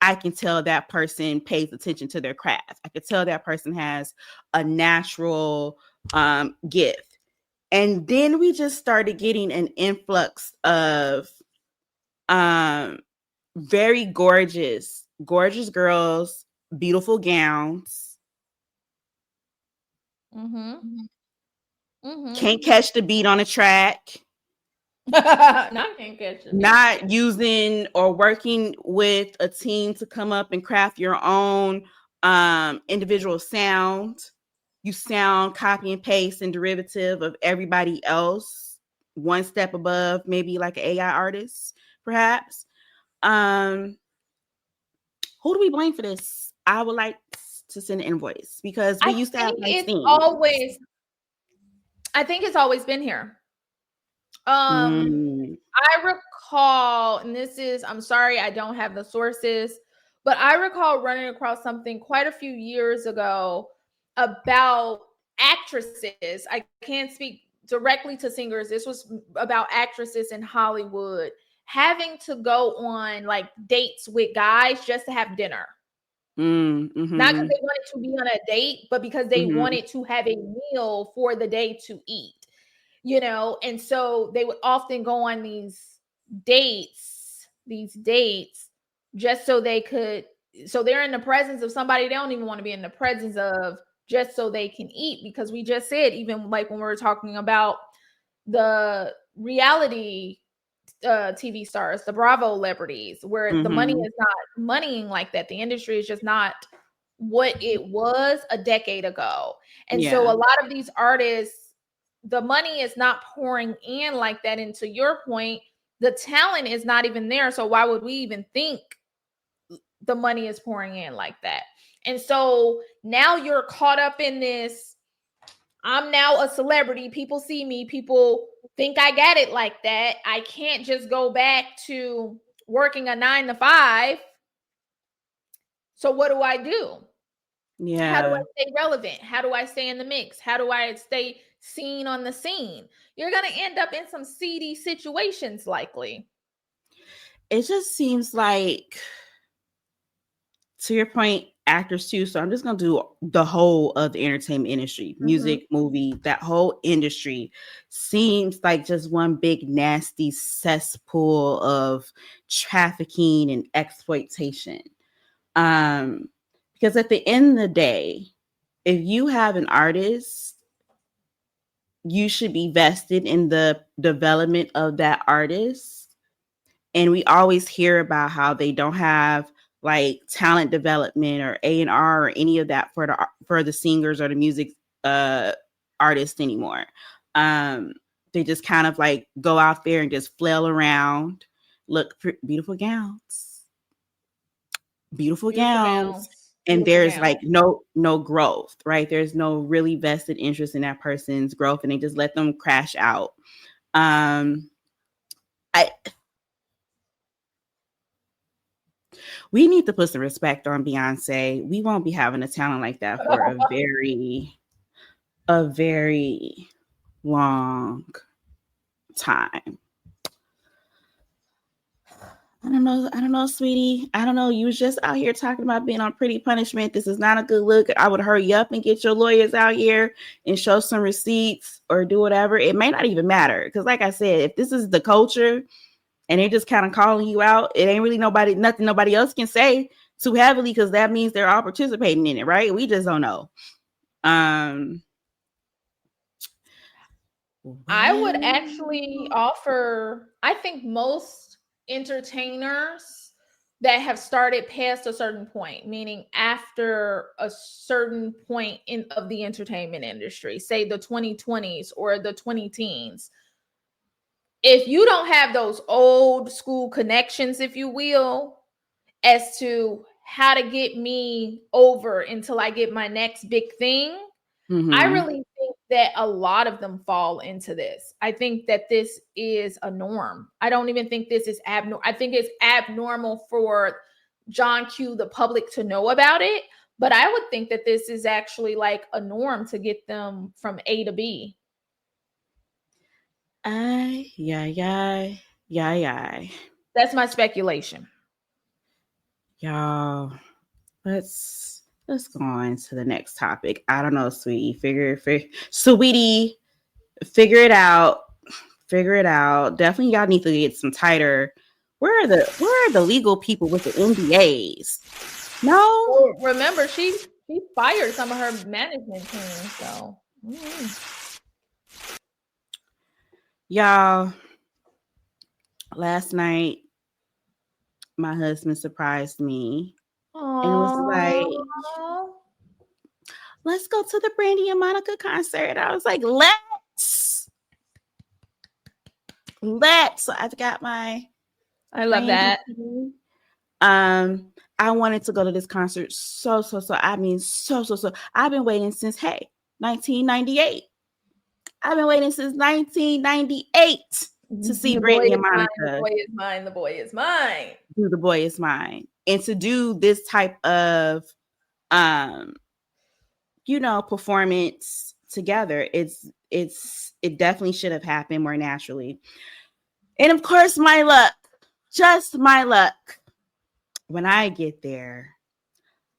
A: I can tell that person pays attention to their craft. I could tell that person has a natural gift. And then we just started getting an influx of very gorgeous, gorgeous girls, beautiful gowns.
B: Mm-hmm. Mm-hmm.
A: Can't catch the beat on a track.
B: Not can't catch the beat.
A: Not using or working with a team to come up and craft your own individual sound. You sound copy and paste and derivative of everybody else, one step above, maybe like an AI artist, perhaps. Who do we blame for this? I would like to send an invoice because we used to have nice things.
B: I think it's always been here. I recall, and this is, I'm sorry, I don't have the sources, but I recall running across something quite a few years ago about actresses. I can't speak directly to singers. This was about actresses in Hollywood having to go on like dates with guys just to have dinner.
A: Mm-hmm.
B: Not because they wanted to be on a date, but because they wanted to have a meal for the day to eat, you know? And so they would often go on these dates just so they could, so they're in the presence of somebody they don't even want to be in the presence of, just so they can eat. Because we just said, even like when we were talking about the reality TV stars, the Bravo celebrities, where the money is not moneying like that. The industry is just not what it was a decade ago. And so a lot of these artists, the money is not pouring in like that. And to your point, the talent is not even there. So why would we even think the money is pouring in like that? And so now you're caught up in this, I'm now a celebrity. People see me. People think I got it like that. I can't just go back to working a 9 to 5. So what do I do?
A: Yeah.
B: How do I stay relevant? How do I stay in the mix? How do I stay seen on the scene? You're going to end up in some seedy situations likely.
A: It just seems like, to your point, actors too. So I'm just going to do the whole of the entertainment industry, music, movie, that whole industry seems like just one big nasty cesspool of trafficking and exploitation. Because at the end of the day, if you have an artist, you should be vested in the development of that artist. And we always hear about how they don't have like talent development or A&R or any of that for the singers or the music artists anymore. They just kind of like go out there and just flail around, look for beautiful gowns, and there's like no growth, right? There's no really vested interest in that person's growth, and they just let them crash out. We need to put some respect on Beyonce. We won't be having a talent like that for a very long time. I don't know, sweetie. I don't know. You was just out here talking about being on pretty punishment. This is not a good look. I would hurry up and get your lawyers out here and show some receipts or do whatever. It may not even matter. Because like I said, if this is the culture and they're just kind of calling you out, it ain't really nothing nobody else can say too heavily, because that means they're all participating in it, right? We just don't know.
B: I would actually offer, I think most entertainers that have started past a certain point, meaning after a certain point of the entertainment industry, say the 2020s or the 20 teens, if you don't have those old school connections, if you will, as to how to get me over until I get my next big thing, I really think that a lot of them fall into this. I think that this is a norm. I don't even think this is abnormal. I think it's abnormal for John Q, the public, to know about it. But I would think that this is actually like a norm to get them from A to B.
A: Yeah.
B: That's my speculation.
A: Y'all, let's go on to the next topic. I don't know, Sweetie. Saweetie, figure it out. Definitely, y'all need to get some tighter. Where are the legal people with the NDAs? No.
B: Well, remember, she fired some of her management team. So,
A: y'all, last night my husband surprised me.
B: Aww.
A: And was like, let's go to the Brandy and Monica concert. I was like, let's. So I've got my.
B: I love that.
A: I wanted to go to this concert so. I mean, so. I've been waiting since 1998. I've been waiting since 1998 to see Brandy and Monica.
B: The boy is mine. The boy is mine.
A: The boy is mine. And to do this type of, performance together, it definitely should have happened more naturally. And of course, just my luck. When I get there,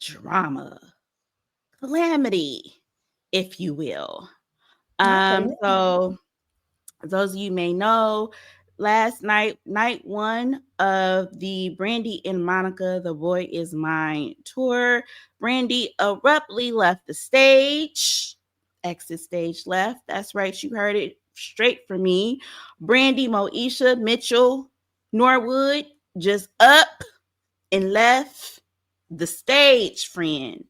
A: drama, calamity, if you will. So those of you may know, last night one of the Brandy and Monica, The Boy Is Mine tour, Brandy abruptly left the stage. Exit stage left. That's right. You heard it straight from me. Brandy, Moesha, Mitchell, Norwood just up and left the stage, friend.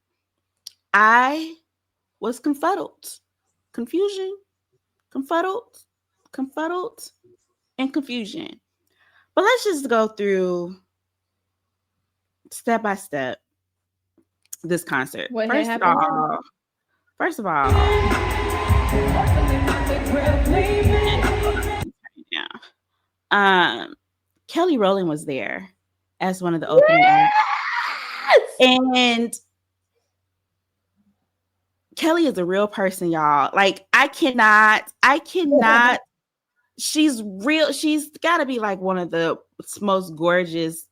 A: I was confuddled. Confusion, confuddled, and confusion. But let's just go through step by step this concert. First of all, Kelly Rowland was there as one of the opening acts. And Kelly is a real person, y'all. Like, I cannot. She's real. She's got to be like one of the most gorgeous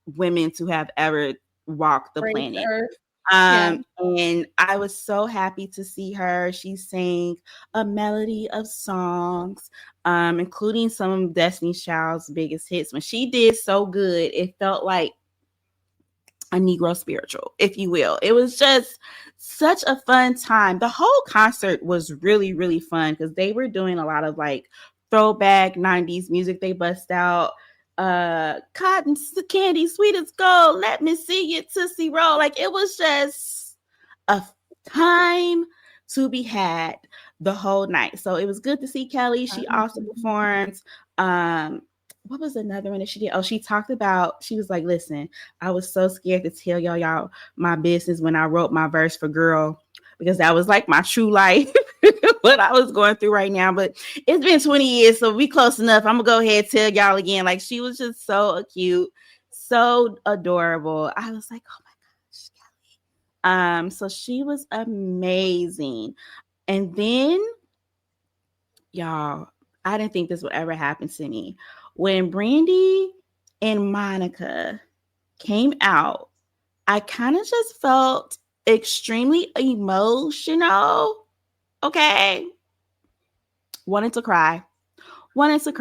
A: women to have ever walked the planet. And I was so happy to see her. She sang a melody of songs, including some of Destiny's Child's biggest hits. When she did so good, it felt like a Negro spiritual, if you will. It was just such a fun time. The whole concert was really, really fun because they were doing a lot of like throwback 90s music. They bust out Cotton Candy, Sweet as Gold, Let Me See You, Tootsie Roll. Like, it was just a time to be had the whole night. So it was good to see Kelly. She also performed what was another one that she did? Oh, she talked about, she was like, listen, I was so scared to tell y'all my business when I wrote my verse for Girl, because that was like my true life, what I was going through right now. But it's been 20 years, so we close enough. I'm gonna go ahead and tell y'all again. Like, she was just so cute, so adorable. I was like, oh my gosh, Kelly. So she was amazing. And then, y'all, I didn't think this would ever happen to me. When Brandy and Monica came out, I kind of just felt extremely emotional. Okay. Wanted to cry. Really?
C: Excuse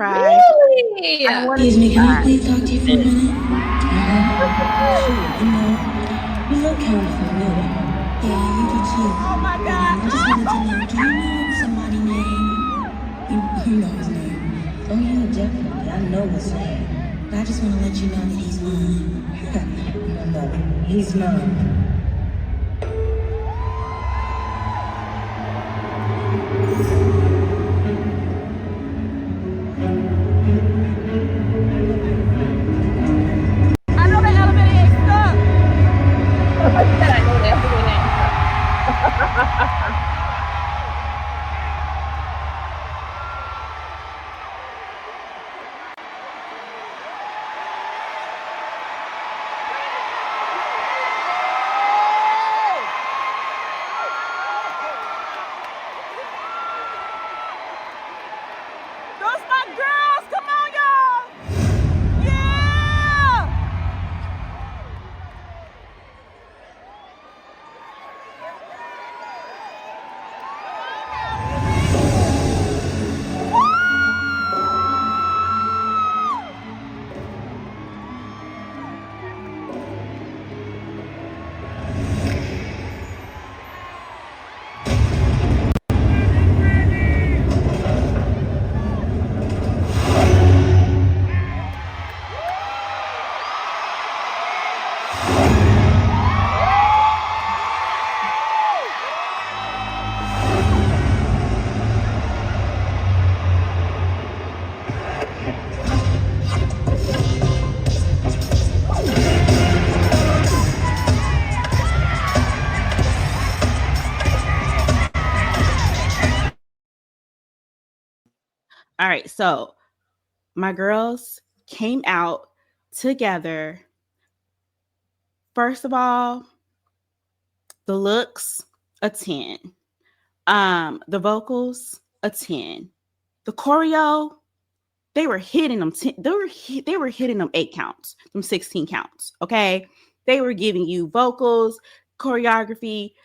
C: me, can I please talk to you for a minute? You look kind of familiar. Yeah, you do too.
A: Oh my God.
C: I just wanted to know, do you know somebody's name? You know his name. Oh yeah, definitely. I know his name. But I just want to let you know that he's mine. No, he's mine.
A: All right, so my girls came out together. First of all, the looks, a 10. The vocals, a 10. The choreo, they were hitting them. They were hitting them 8 counts, them 16 counts. Okay, they were giving you vocals, choreography,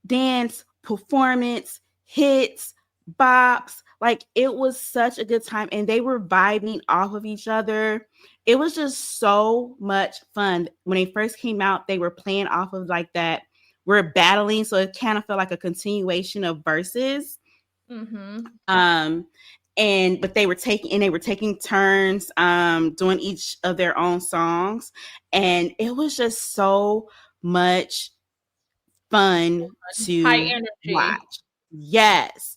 A: dance, performance, hits, bops. Like, it was such a good time, and they were vibing off of each other. It was just so much fun. When they first came out, they were playing off of like that. We're battling, so it kind of felt like a continuation of verses.
B: Mm-hmm.
A: But they were taking turns doing each of their own songs, and it was just so much fun to
B: high energy
A: watch. Yes.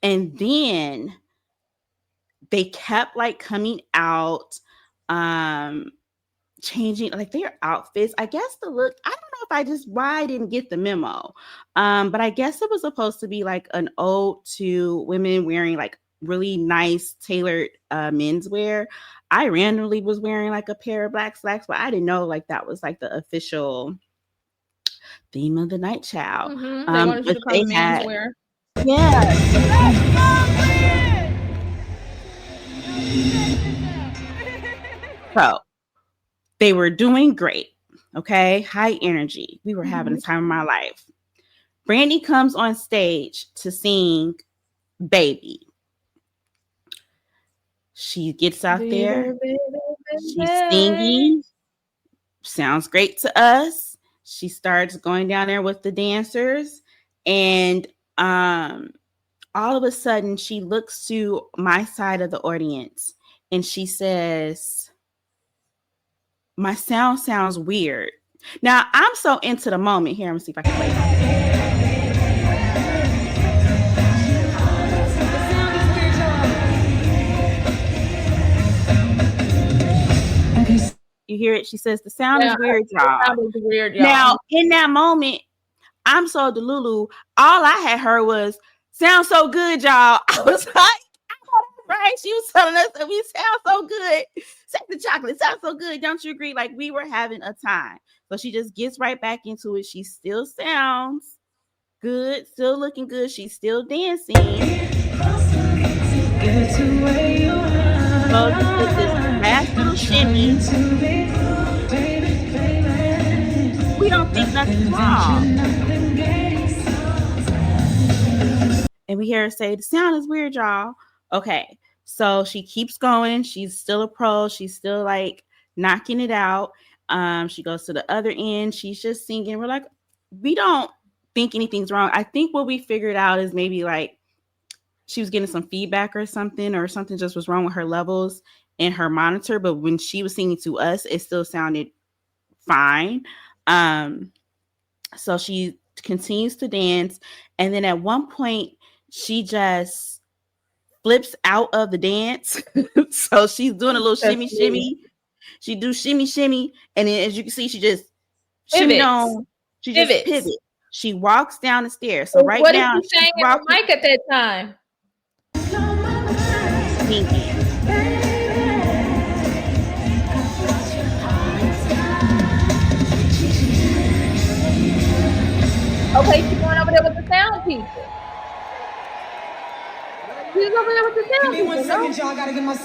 A: And then they kept like coming out, changing like their outfits. I guess the look, I don't know why I didn't get the memo. But I guess it was supposed to be like an ode to women wearing like really nice tailored menswear. I randomly was wearing like a pair of black slacks, but I didn't know like that was like the official theme of the night, child.
B: Mm-hmm. They wanted you to come in menswear.
A: Yeah. So they were doing great. Okay. High energy. We were having the time of my life. Brandy comes on stage to sing Baby. She gets out there. She's singing. Sounds great to us. She starts going down there with the dancers. And all of a sudden, she looks to my side of the audience and she says, my sound sounds weird. Now, I'm so into the moment here. Let me see if I can play it. You hear it? She says, the sound is weird, y'all. Now, in that moment, I'm so delulu. All I had heard was, sound so good, y'all. I was like, right? She was telling us that we sound so good. Sack the chocolate sounds so good. Don't you agree? Like, we were having a time. So she just gets right back into it. She still sounds good, still looking good. She's still dancing. So just with this last little shimmy, we don't think nothing's wrong. And we hear her say, the sound is weird, y'all. Okay. So she keeps going. She's still a pro. She's still like knocking it out. She goes to the other end. She's just singing. We're like, we don't think anything's wrong. I think what we figured out is maybe like she was getting some feedback or something just was wrong with her levels in her monitor. But when she was singing to us, it still sounded fine. So she continues to dance. And then at one point, she just flips out of the dance. So she's doing a little shimmy. She do shimmy. And then as you can see, she just shimmy on. She just pivot. She walks down the stairs. So right now,
B: what is she saying in the mic at that time?
A: Singing.
B: Okay, she's going over there with the sound people. She's over there with the sound people. Give me 1 second, y'all. Gotta get my.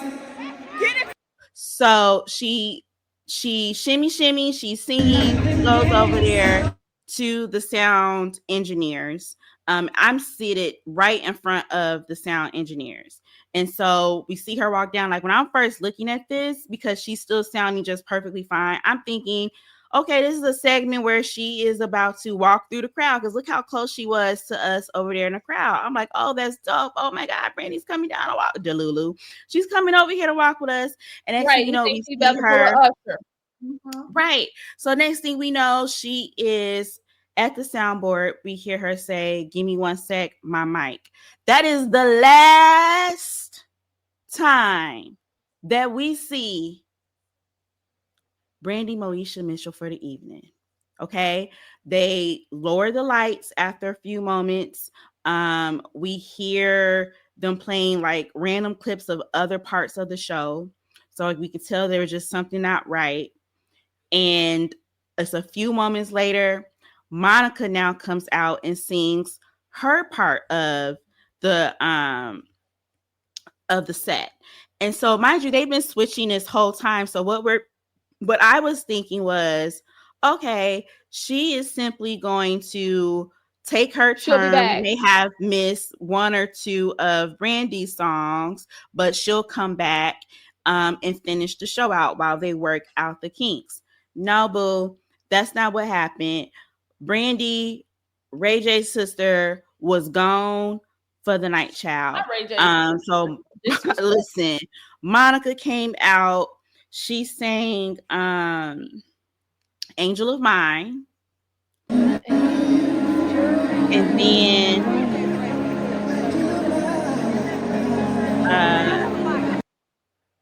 A: So she shimmy, she's singing, goes over there to the sound engineers. I'm seated right in front of the sound engineers. And so we see her walk down. Like when I'm first looking at this, because she's still sounding just perfectly fine, I'm thinking, okay, this is a segment where she is about to walk through the crowd because look how close she was to us over there in the crowd. I'm like, oh, that's dope. Oh my God, Brandy's coming down to walk. Delulu. She's coming over here to walk with us. And next thing you know, we see her. Right. So next thing we know, she is at the soundboard. We hear her say, give me 1 sec, my mic. That is the last time that we see Brandy Moesha Mitchell for the evening. Okay. They lower the lights after a few moments. We hear them playing like random clips of other parts of the show. So we could tell there was just something not right. And it's a few moments later, Monica now comes out and sings her part of the set. And so mind you, they've been switching this whole time. So what I was thinking was, okay, she is simply going to take her turn. We may have missed one or two of Brandy's songs, but she'll come back and finish the show out while they work out the kinks. No, boo, that's not what happened. Brandy, Ray J's sister, was gone for the night, child. So listen, Monica came out. She sang Angel of Mine. And then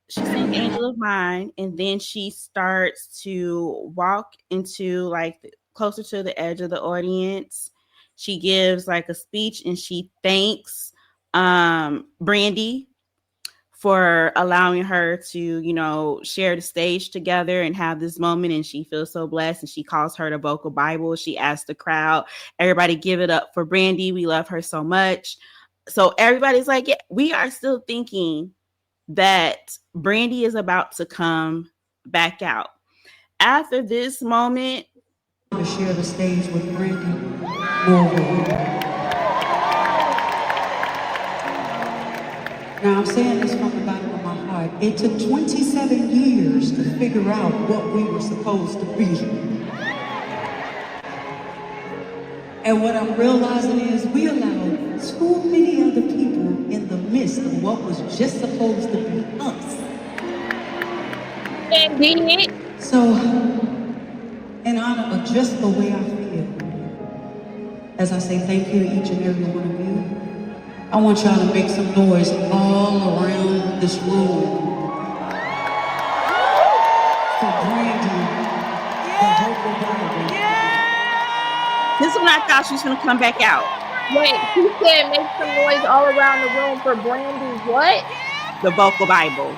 A: she sang Angel of Mine. And then she starts to walk into like closer to the edge of the audience. She gives like a speech and she thanks Brandy for allowing her to, you know, share the stage together and have this moment. And she feels so blessed. And she calls her the vocal Bible. She asks the crowd, everybody give it up for Brandy. We love her so much. So everybody's like, yeah, we are still thinking that Brandy is about to come back out. After this moment,
D: to share the stage with Brandy Norwood. Now I'm saying this from the bottom of my heart. It took 27 years to figure out what we were supposed to be. And what I'm realizing is we allowed too many other people in the midst of what was just supposed to be us.
B: Indeed.
D: So, in honor of just the way I feel, as I say thank you to each and every one of you, I want y'all to make some noise all around this room for Brandy, the vocal Bible.
A: This is when I thought she was going to come back out.
B: Wait, he said make some noise all around the room for Brandy what?
A: The vocal Bible.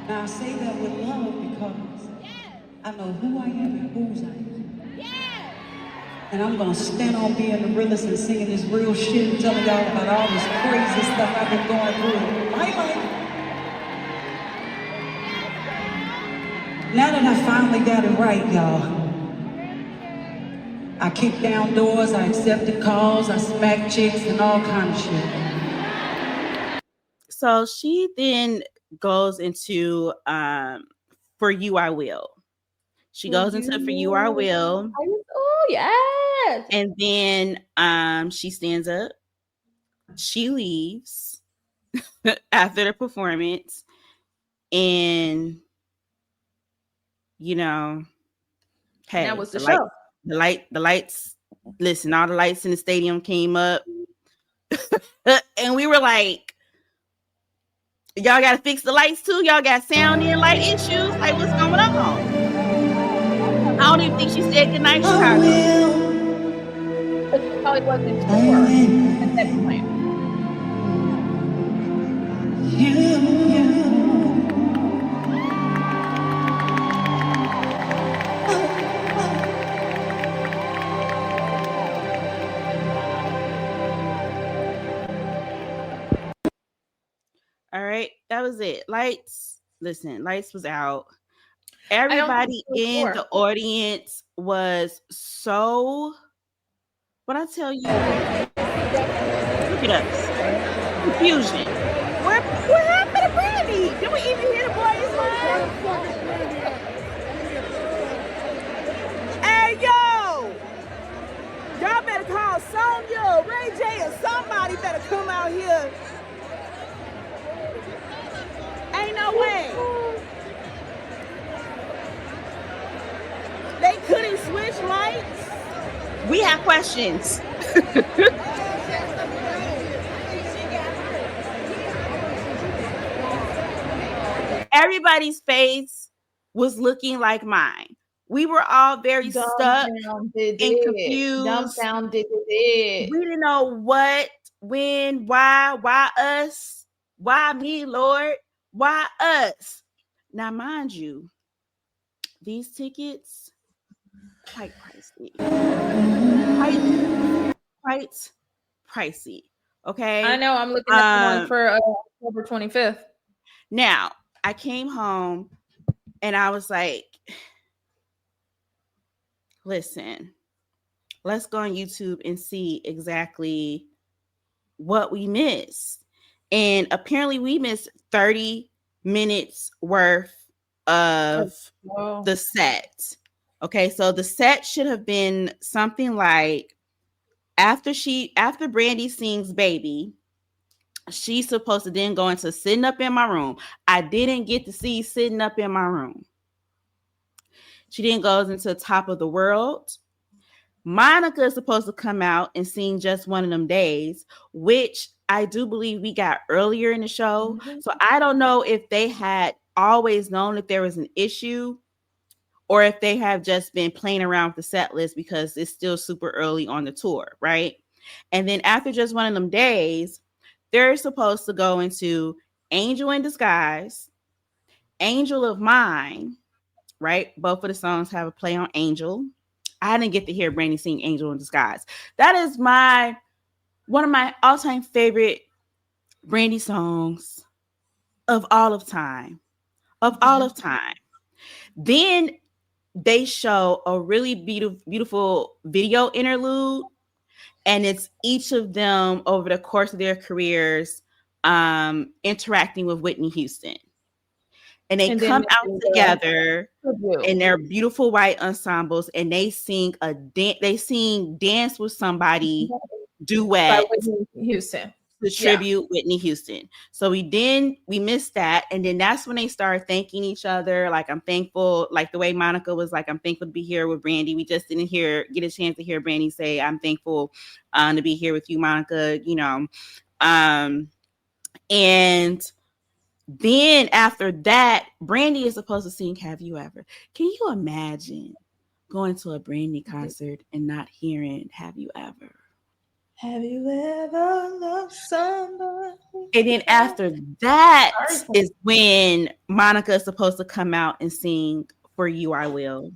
D: Now I say that with love because I know who I am and whose I am. And I'm gonna stand on being the realest and singing this real shit and telling y'all about all this crazy stuff I've been going through in my life. Now that I finally got it right, y'all, I kicked down doors, I accepted calls, I smacked chicks and all kind of shit.
A: So she then goes into For You I Will. She goes into For You I Will.
B: Oh, yes.
A: And then she stands up. She leaves after the performance. And, you know, hey,
B: that was the show.
A: The lights, listen, all the lights in the stadium came up. And we were like, y'all got to fix the lights too? Y'all got sound and light issues? Like, what's going on? I don't even think she said goodnight, Chicago.
B: But she probably wasn't sure at that point.
A: All right, that was it. Lights, listen, lights was out. Everybody in the audience was so, what I tell you, look at us, confusion. What happened to Brandy? Did we even hear the boys line?
E: Hey, yo! Y'all better call Sonya, Ray J, or somebody better come out here. Ain't no way. They couldn't switch lights?
A: We have questions. Everybody's face was looking like mine. We were all very stuck
B: Dumbfounded.
A: and confused.
B: Dumbfounded.
A: We didn't know what, when, why us, why me, Lord, why us. Now, mind you, these tickets quite pricey, quite pricey. Okay,
B: I know. I'm looking at the one for October 25th.
A: Now, I came home and I was like, listen, let's go on YouTube and see exactly what we missed. And apparently we missed 30 minutes worth of the set. Okay, so the set should have been something like after Brandy sings Baby, she's supposed to then go into Sitting Up in My Room. I didn't get to see Sitting Up in My Room. She then goes into Top of the World. Monica is supposed to come out and sing Just One of Them Days, which I do believe we got earlier in the show. Mm-hmm. So I don't know if they had always known that there was an issue or if they have just been playing around with the set list because it's still super early on the tour, right? And then after Just One of Them Days, they're supposed to go into Angel in Disguise, Angel of Mine, right? Both of the songs have a play on Angel. I didn't get to hear Brandy sing Angel in Disguise. That is one of my all-time favorite Brandy songs of all of time. Then they show a really beautiful video interlude, and it's each of them over the course of their careers interacting with Whitney Houston. And they come out together in their beautiful white ensembles, and they sing Dance with Somebody duet
B: by Whitney Houston
A: to tribute Whitney Houston. So we missed that, and then that's when they started thanking each other. Like, I'm thankful, like the way Monica was like, I'm thankful to be here with Brandy. We just didn't get a chance to hear Brandy say, I'm thankful to be here with you, Monica. And then after that, Brandy is supposed to sing Have You Ever. Can you imagine going to a Brandy concert and not hearing Have You Ever?
B: Have you ever loved somebody?
A: And then after that is when Monica is supposed to come out and sing For You I Will.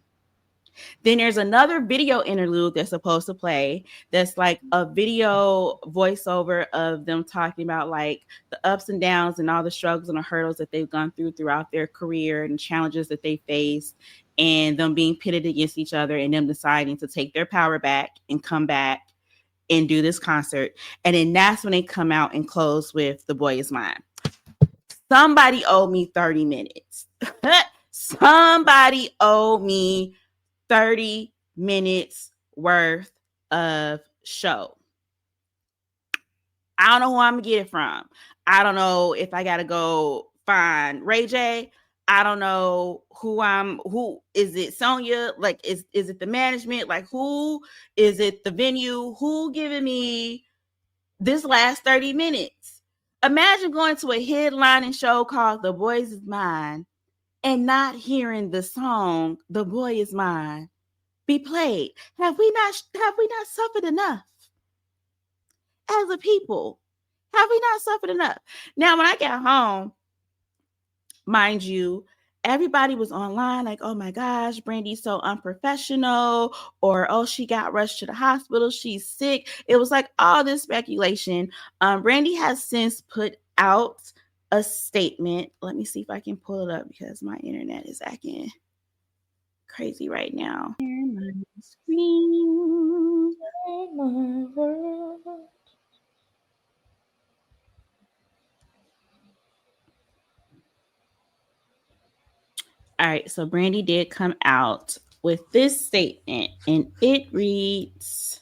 A: Then there's another video interlude that's supposed to play that's like a video voiceover of them talking about like the ups and downs and all the struggles and the hurdles that they've gone throughout their career and challenges that they faced, and them being pitted against each other and them deciding to take their power back and come back and do this concert. And then that's when they come out and close with The Boy Is Mine. Somebody owed me 30 minutes. Somebody owed me 30 minutes worth of show. I don't know who I'm gonna get it from. I don't know if I gotta go find Ray J. I don't know who is it? Sonia? Like, is it the management? Like, who is it? The venue? Who giving me this last 30 minutes? Imagine going to a headlining show called The Boy Is Mine and not hearing the song The Boy Is Mine be played. Have we not suffered enough as a people? Have we not suffered enough? Now, when I got home, mind you, everybody was online like, oh my gosh, Brandy's so unprofessional, or oh, she got rushed to the hospital, she's sick. It was like all this speculation. Brandy has since put out a statement. Let me see if I can pull it up because my internet is acting crazy right now. My screen. My world. All right, so Brandy did come out with this statement, and it reads,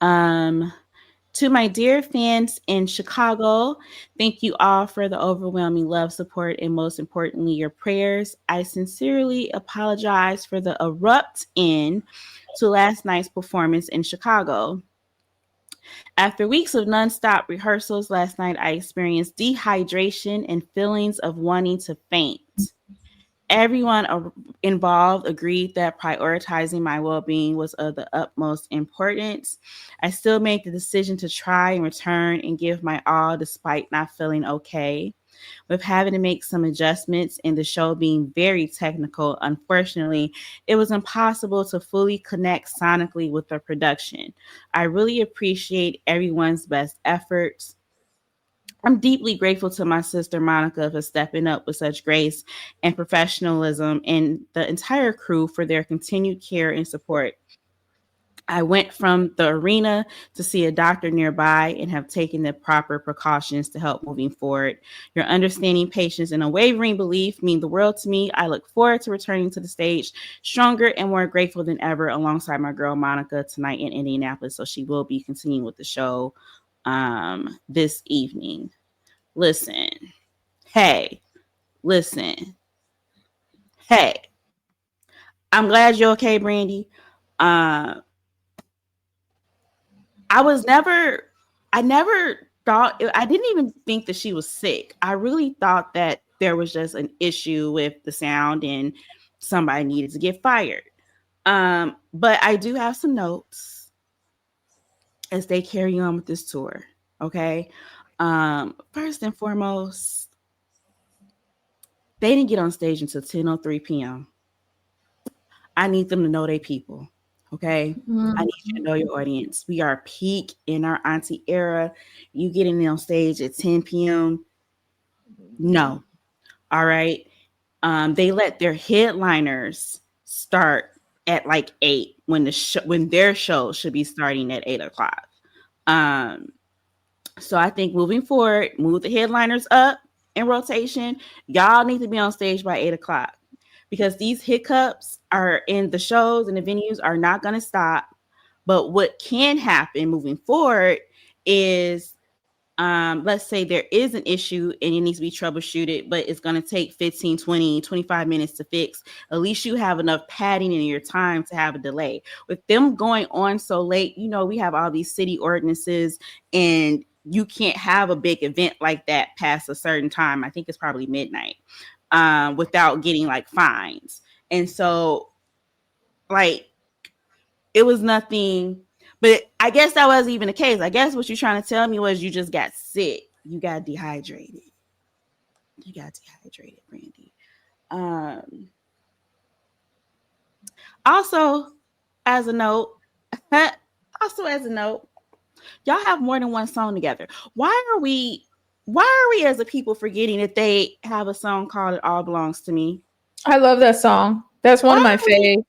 A: to my dear fans in Chicago, thank you all for the overwhelming love, support, and most importantly, your prayers. I sincerely apologize for the abrupt end to last night's performance in Chicago. After weeks of nonstop rehearsals last night, I experienced dehydration and feelings of wanting to faint. Everyone involved agreed that prioritizing my well-being was of the utmost importance. I still made the decision to try and return and give my all despite not feeling okay. With having to make some adjustments and the show being very technical, unfortunately, it was impossible to fully connect sonically with the production. I really appreciate everyone's best efforts. I'm deeply grateful to my sister Monica for stepping up with such grace and professionalism, and the entire crew for their continued care and support. I went from the arena to see a doctor nearby and have taken the proper precautions to help moving forward. Your understanding, patience, and unwavering belief mean the world to me. I look forward to returning to the stage stronger and more grateful than ever alongside my girl Monica tonight in Indianapolis. So she will be continuing with the show this evening. Listen, hey, listen, hey. I'm glad you're okay, Brandy. Uh, I never thought, I didn't even think that she was sick. I really thought that there was just an issue with the sound and somebody needed to get fired. But I do have some notes as they carry on with this tour. Okay. First and foremost, they didn't get on stage until 10:03 p.m. I need them to know they people. Okay. I need you to know your audience. We are peak in our auntie era. You getting on stage at 10 p.m. No. All right. They let their headliners start at like 8 when when their show should be starting at 8 o'clock. So I think moving forward, move the headliners up in rotation. Y'all need to be on stage by 8 o'clock, because these hiccups are in the shows and the venues are not going to stop. But what can happen moving forward is, let's say there is an issue and it needs to be troubleshooted, but it's going to take 15, 20, 25 minutes to fix. At least you have enough padding in your time to have a delay. With them going on so late, we have all these city ordinances, and you can't have a big event like that past a certain time. I think it's probably midnight, without getting like fines. And so, like, it was nothing. But I guess that wasn't even the case. I guess what you're trying to tell me was you just got sick. You got dehydrated. Brandy. Also, as a note, y'all have more than one song together. Why are we as a people forgetting that they have a song called "It All Belongs to Me"?
B: I love that song. That's one of my faves.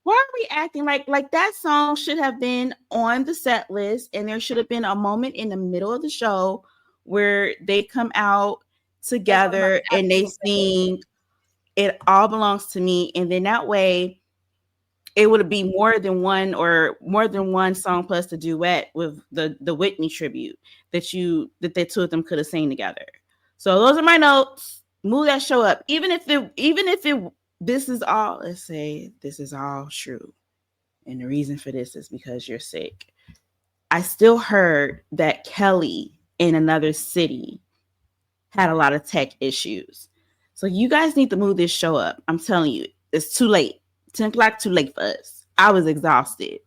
A: Why are we acting like that song should have been on the set list, and there should have been a moment in the middle of the show where they come out together and they sing "It All Belongs to Me," and then that way it would be more than one song plus the duet with the Whitney tribute that the two of them could have sang together. So those are my notes. Move that show up, even if it this is all, let's say this is all true, and the reason for this is because you're sick. I still heard that Kelly in another city had a lot of tech issues. So you guys need to move this show up. I'm telling you, it's too late. 10 o'clock too late for us. I was exhausted.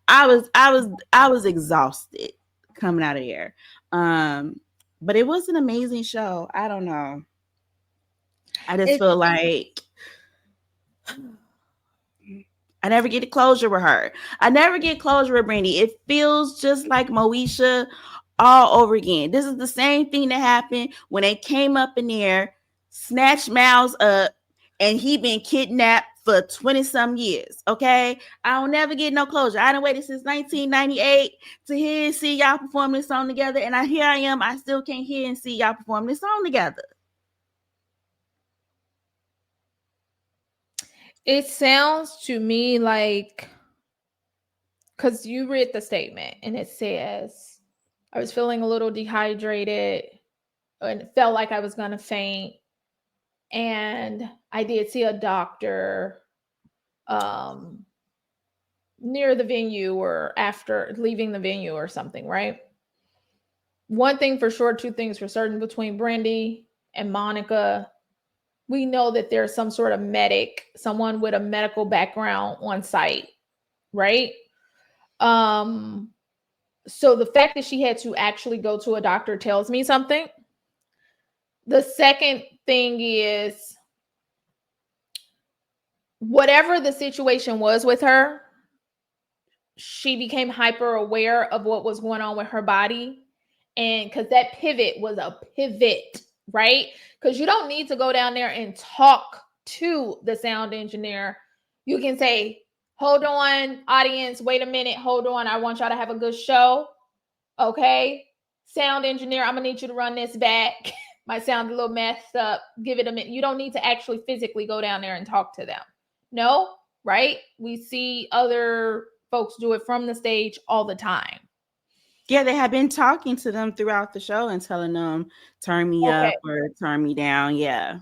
A: I was exhausted coming out of here. But it was an amazing show. I don't know. I just feel like I never get closure with her. I never get closure with Brandy. It feels just like Moesha all over again. This is the same thing that happened when they came up in there, snatched Miles up, and he been kidnapped for 20-some years. Okay? I don't never get no closure. I done waited since 1998 to hear and see y'all perform this song together. And here I am. I still can't hear and see y'all perform this song together.
B: It sounds to me like, because you read the statement and it says, I was feeling a little dehydrated and felt like I was going to faint. And I did see a doctor near the venue or after leaving the venue or something, right? One thing for sure, two things for certain between Brandy and Monica, we know that there's some sort of medic, someone with a medical background on site, right? So the fact that she had to actually go to a doctor tells me something. The second thing is, whatever the situation was with her, she became hyper aware of what was going on with her body. And because that pivot was a pivot, right? Because you don't need to go down there and talk to the sound engineer. You can say, hold on, audience, wait a minute, hold on. I want y'all to have a good show. Okay. Sound engineer, I'm going to need you to run this back. Might sound a little messed up. Give it a minute. You don't need to actually physically go down there and talk to them. No, right? We see other folks do it from the stage all the time.
A: Yeah, they have been talking to them throughout the show and telling them, turn me up or turn me down. Yeah.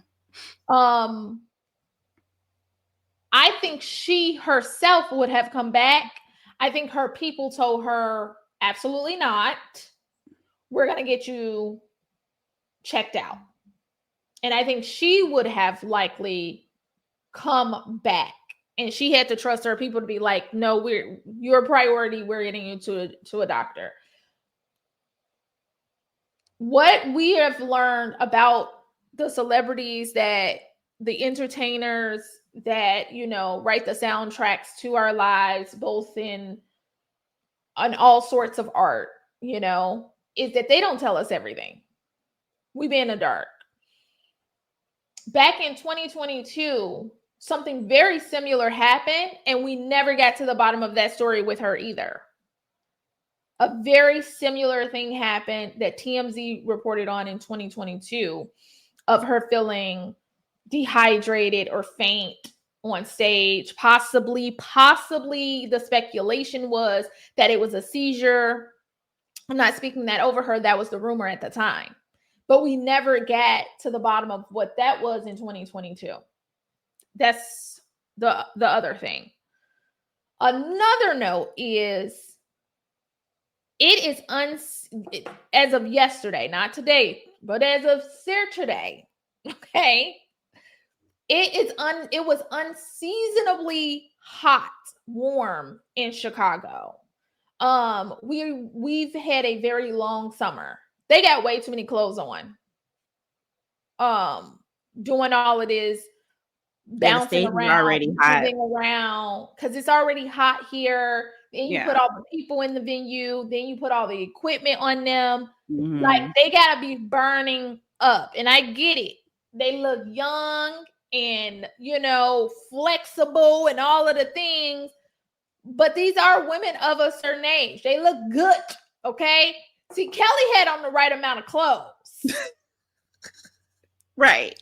B: I think she herself would have come back. I think her people told her, absolutely not. We're going to get you checked out. And I think she would have likely come back. And she had to trust her people to be like, no, we're your priority. We're getting you to a doctor. What we have learned about the celebrities, that the entertainers that, you know, write the soundtracks to our lives, both in on all sorts of art, you know, is that they don't tell us everything. We be in the dark. Back in 2022, something very similar happened, and we never got to the bottom of that story with her either. A very similar thing happened that TMZ reported on in 2022 of her feeling dehydrated or faint on stage. Possibly the speculation was that it was a seizure. I'm not speaking that over her. That was the rumor at the time. But we never got to the bottom of what that was in 2022. That's the other thing. Another note is, it is as of yesterday, not today, but as of Saturday, okay? It was unseasonably hot, warm in Chicago. We've had a very long summer. They got way too many clothes on. Doing all of this, bouncing around, moving around, because it's already hot here. Then you put all the people in the venue. Then you put all the equipment on them. Mm-hmm. Like, they gotta be burning up. And I get it. They look young and, you know, flexible and all of the things. But these are women of a certain age. They look good. Okay. See, Kelly had on the right amount of clothes.
A: Right.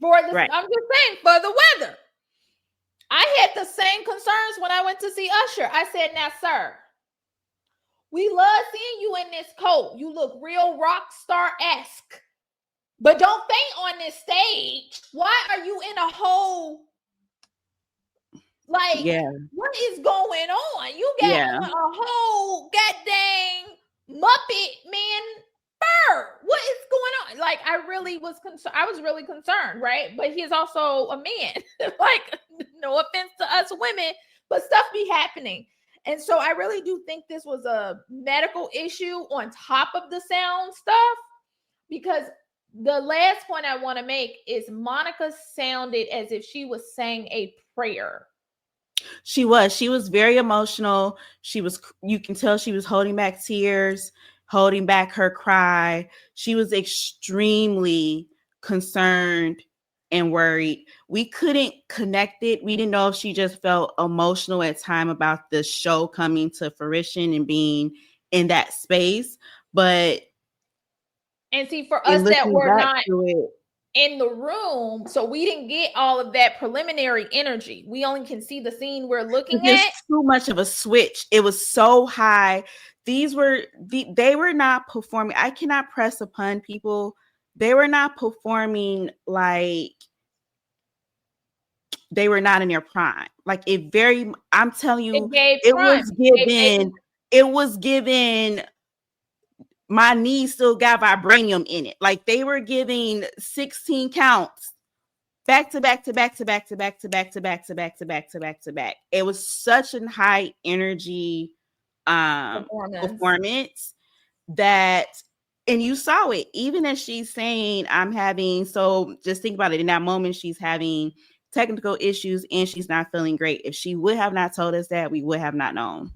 B: I'm just saying, for the weather. I had the same concerns when I went to see Usher. I said, now, sir, we love seeing you in this coat. You look real rock star-esque. But don't faint on this stage. Why are you in a whole, like, what is going on? You got a whole goddamn Muppet man fur. What is going on? Like, I was really concerned, right? But he's also a man. Like, no offense to us women, but stuff be happening. And so I really do think this was a medical issue on top of the sound stuff, because the last point I want to make is Monica sounded as if she was saying a prayer.
A: She was very emotional. You can tell she was holding back tears, holding back her cry. She was extremely concerned and worried. We couldn't connect it. We didn't know if she just felt emotional at time about the show coming to fruition and being in that space. But
B: and see, for us that were not in the room, so we didn't get all of that preliminary energy. We only can see the scene we're looking at.
A: Too much of a switch. It was so high. They were not performing. I cannot press upon people. They were not performing like they were not in their prime. Like, I'm telling you, it was given. My knees still got vibranium in it. Like, they were giving 16 counts back to back to back to back to back to back to back to back to back to back to back. It was such a high energy performance that, and you saw it, even as she's saying, I'm having, so just think about it, in that moment, she's having technical issues and she's not feeling great. If she would have not told us that, we would have not known.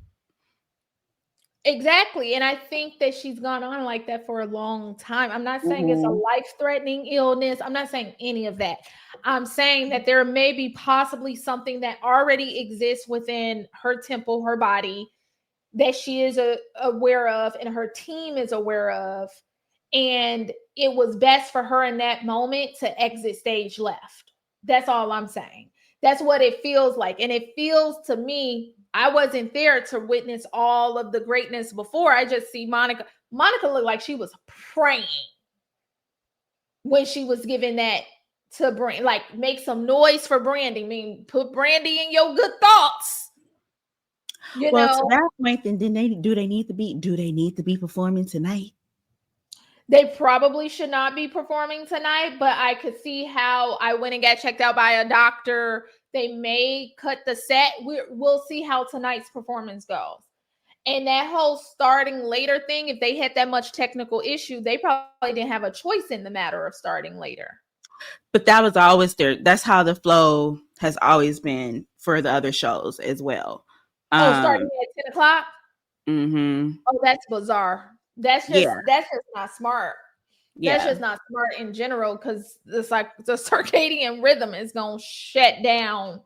B: Exactly. And I think that she's gone on like that for a long time. I'm not saying it's a life-threatening illness. I'm not saying any of that. I'm saying that there may be possibly something that already exists within her temple, her body, that she is aware of and her team is aware of. And it was best for her in that moment to exit stage left. That's all I'm saying. That's what it feels like. And it feels to me, I wasn't there to witness all of the greatness before. I just see Monica. Monica looked like she was praying when she was giving that to Brandy. Like, make some noise for Brandy. I mean, put Brandy in your good thoughts. You know,
A: to that point, then do they need to be performing tonight?
B: They probably should not be performing tonight, but I could see how I went and got checked out by a doctor. They may cut the set. We'll see how tonight's performance goes. And that whole starting later thing, if they had that much technical issue, they probably didn't have a choice in the matter of starting later.
A: But that was always there. That's how the flow has always been for the other shows as well.
B: Starting at 10 o'clock?
A: Mm-hmm.
B: Oh, that's bizarre. That's just not smart.
A: Yeah.
B: That's just not smart in general, because it's like the circadian rhythm is gonna shut down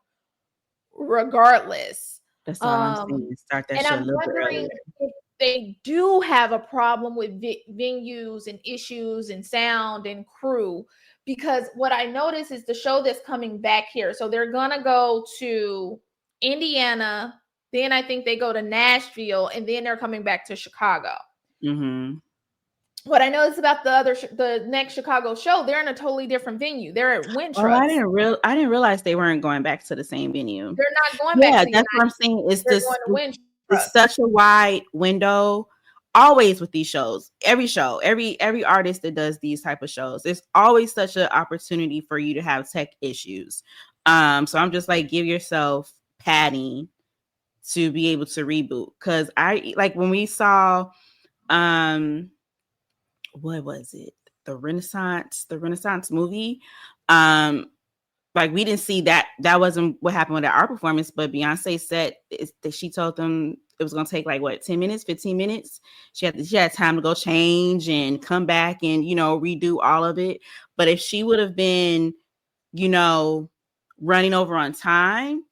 B: regardless.
A: That's all I'm saying. Start that shit a little bit earlier.
B: If they do have a problem with venues and issues and sound and crew, because what I notice is the show that's coming back here. So they're gonna go to Indiana, then I think they go to Nashville, and then they're coming back to Chicago.
A: Mm-hmm.
B: What I noticed about the next Chicago show, they're in a totally different venue. They're at Wintrust.
A: Oh, I didn't realize they weren't going back to the same venue.
B: They're not going back.
A: Yeah, that's what I'm saying. It's such a wide window. Always with these shows, every artist that does these type of shows, there's always such an opportunity for you to have tech issues. So I'm just like, give yourself padding to be able to reboot. Because I like when we saw what was it, the Renaissance movie, like we didn't see that wasn't what happened with our performance, but Beyonce said that she told them it was going to take like 10 minutes, 15 minutes. She had time to go change and come back and redo all of it. But if she would have been running over on time,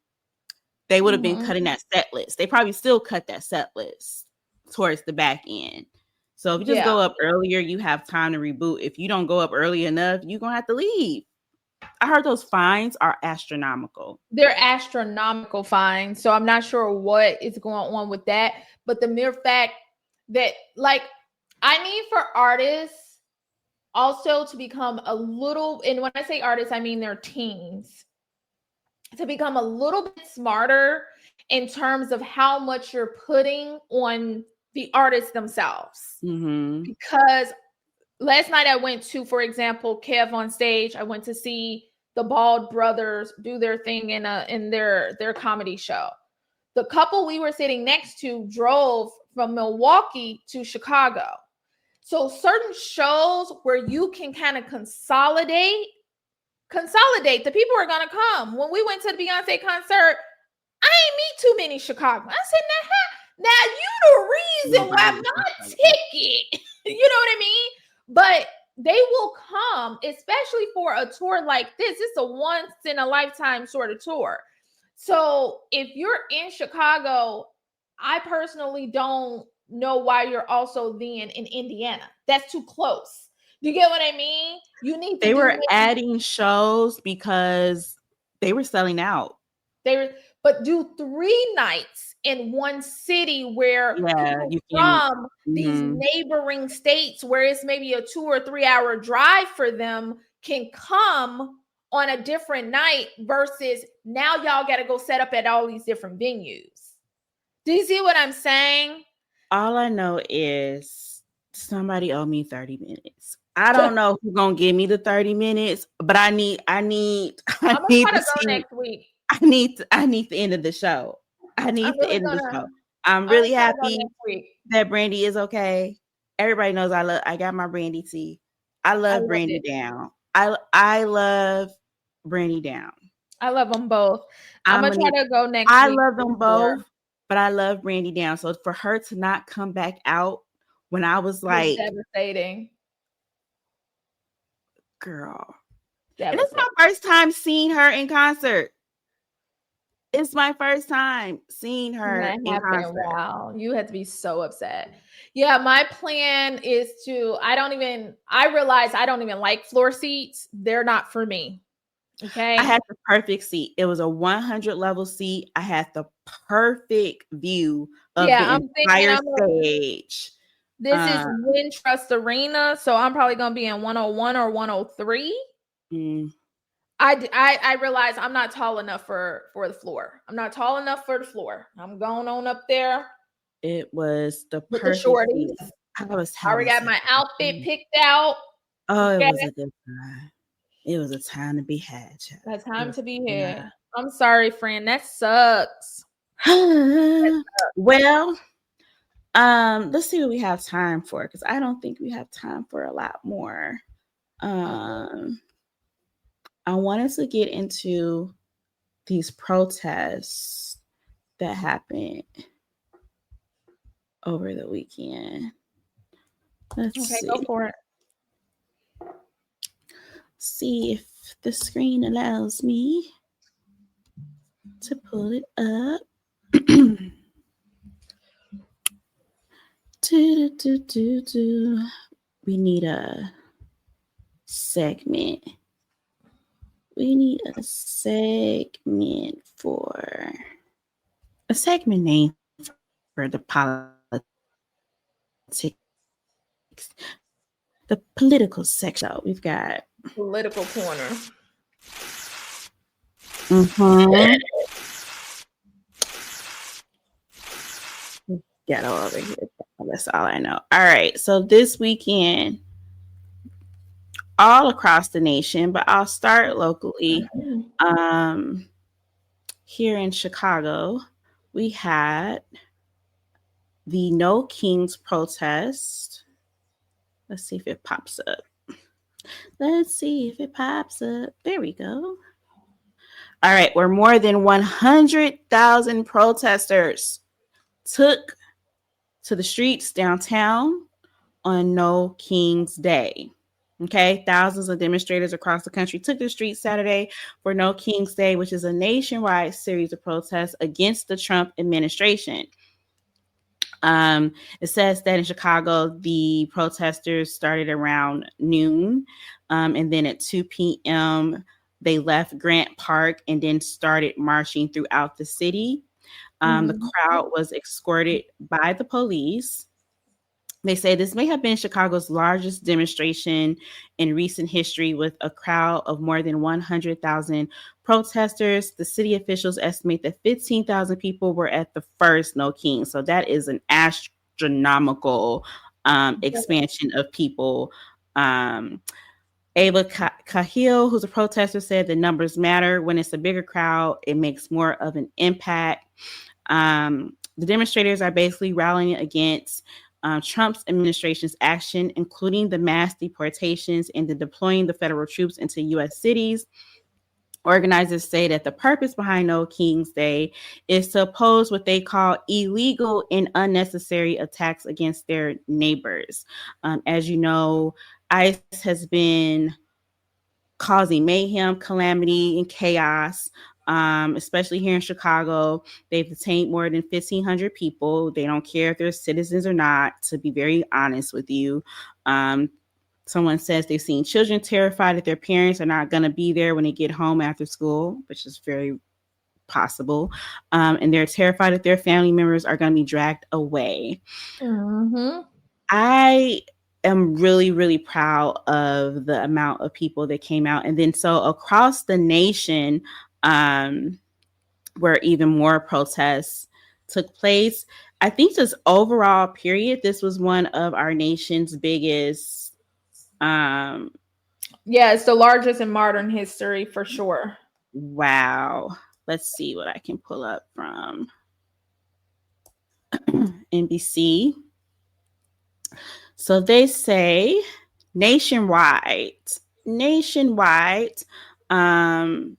A: they would have been cutting that set list. They probably still cut that set list towards the back end. So if you just go up earlier, you have time to reboot. If you don't go up early enough, you're going to have to leave. I heard those fines are astronomical.
B: They're astronomical fines. So I'm not sure what is going on with that. But the mere fact that, like, I need for artists also to become a little, and when I say artists, I mean their teams, to become a little bit smarter in terms of how much you're putting on the artists themselves.
A: Mm-hmm.
B: Because last night I went to, for example, Kev on stage. I went to see the Bald Brothers do their thing in their comedy show. The couple we were sitting next to drove from Milwaukee to Chicago. So certain shows where you can kind of consolidate, the people are going to come. When we went to the Beyonce concert, I ain't meet too many Chicago. I said, now you the reason why my ticket, you know what I mean? But they will come, especially for a tour like this. It's a once in a lifetime sort of tour. So if you're in Chicago, I personally don't know why you're also then in Indiana. That's too close. You get what I mean? You need to.
A: They were adding shows because they were selling out.
B: But do 3 nights in one city where people from these neighboring states, where it's maybe a 2 or 3 hour drive for them, can come on a different night versus now y'all got to go set up at all these different venues. Do you see what I'm saying?
A: All I know is somebody owe me 30 minutes. I don't know who's gonna give me the 30 minutes, but I need
B: I'm
A: to
B: gonna try to go
A: see.
B: next week.
A: I need the end of the show. I
B: I'm
A: need the
B: really
A: end of the
B: gonna.
A: show. I'm
B: I'm
A: really
B: gonna try to go
A: happy
B: next week.
A: that Brandy is okay. Everybody knows I got my Brandy tea. I love Brandy down. I love Brandy down.
B: I love them both. I'm gonna try to go next
A: I
B: week.
A: love them both, but I love Brandy down. So for her to not come back out when I was like,
B: devastating,
A: girl.
B: devastating.
A: And it's my first time seeing her in concert. It's my first time seeing her in concert.
B: Wow, you had to be so upset. Yeah, my plan is to. I realize I don't even like floor seats. They're not for me. Okay.
A: I had the perfect seat. It was a 100 level seat. I had the perfect view of the entire stage.
B: This is Wintrust Arena, so I'm probably gonna be in 101 or 103. I realize I'm not tall enough for the floor. I'm not tall enough for the floor. I'm going on up there.
A: It was the
B: with
A: perfect
B: the shorties.
A: seat. I
B: already got my outfit picked out.
A: Oh, okay. It was a good time. It was a time to be had.
B: A time to be had. I'm sorry, friend. That sucks.
A: Well, let's see what we have time for, because I don't think we have time for a lot more. I wanted to get into these protests that happened over the weekend. Let's see.
B: Go for it.
A: See if the screen allows me to pull it up. We need a segment. We need a segment name for the politics, the political section. So we've got
B: political corner.
A: Get over here. That's all I know. All right. So this weekend, all across the nation, but I'll start locally. Here in Chicago, we had the No Kings protest. Let's see if it pops up. There we go. All right, where more than 100,000 protesters took to the streets downtown on No King's Day. Okay, thousands of demonstrators across the country took to the streets Saturday for No King's Day, which is a nationwide series of protests against the Trump administration. It says that in Chicago, the protesters started around noon, and then at 2 p.m., they left Grant Park and then started marching throughout the city. The crowd was escorted by the police. They say this may have been Chicago's largest demonstration in recent history, with a crowd of more than 100,000 protesters. The city officials estimate that 15,000 people were at the first No King. So that is an astronomical expansion of people. Ava Cahill, who's a protester, said the numbers matter. When it's a bigger crowd, it makes more of an impact. The demonstrators are basically rallying against Trump's administration's action, including the mass deportations and the deploying the federal troops into U.S. cities. Organizers say that the purpose behind No King's Day is to oppose what they call illegal and unnecessary attacks against their neighbors. As you know, ICE has been causing mayhem, calamity, and chaos. Especially here in Chicago. They've detained more than 1,500 people. They don't care if they're citizens or not, to be very honest with you. Someone says they've seen children terrified that their parents are not going to be there when they get home after school, which is very possible. And they're terrified that their family members are going to be dragged away. I am really, really proud of the amount of people that came out. And then so across the nation, where even more protests took place. I think just overall period, this was one of our nation's biggest.
B: Yeah, it's the largest in modern history for sure.
A: Wow. Let's see what I can pull up from NBC. So they say nationwide, um,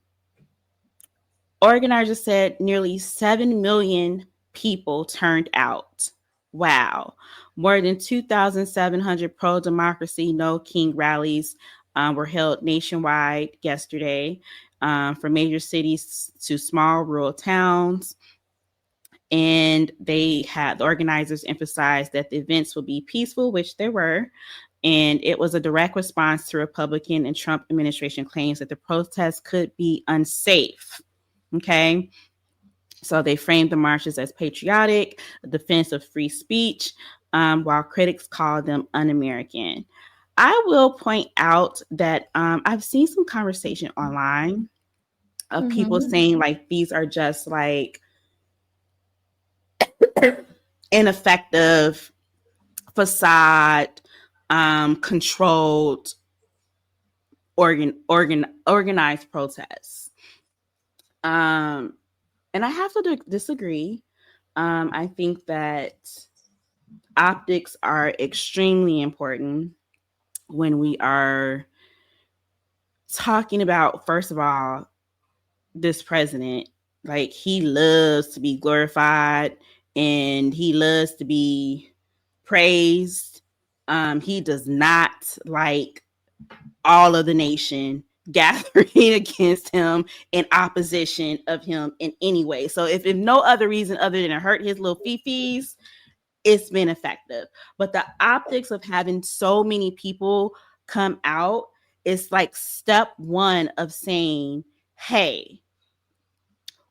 A: organizers said nearly 7 million people turned out. Wow. More than 2,700 pro democracy, no king rallies were held nationwide yesterday, from major cities to small rural towns. And the organizers emphasized that the events would be peaceful, which there were. And it was a direct response to Republican and Trump administration claims that the protests could be unsafe. Okay. So they framed the marches as patriotic, a defense of free speech, while critics called them un-American. I will point out that I've seen some conversation online of people saying like these are just like ineffective, facade, controlled, organized protests. And I have to disagree. I think that optics are extremely important when we are talking about, first of all, this president. Like, he loves to be glorified and he loves to be praised. He does not like all of the nation gathering against him in opposition of him in any way. So if no other reason other than to hurt his little fifis, it's been effective. But the optics of having so many people come out is like step one of saying, hey,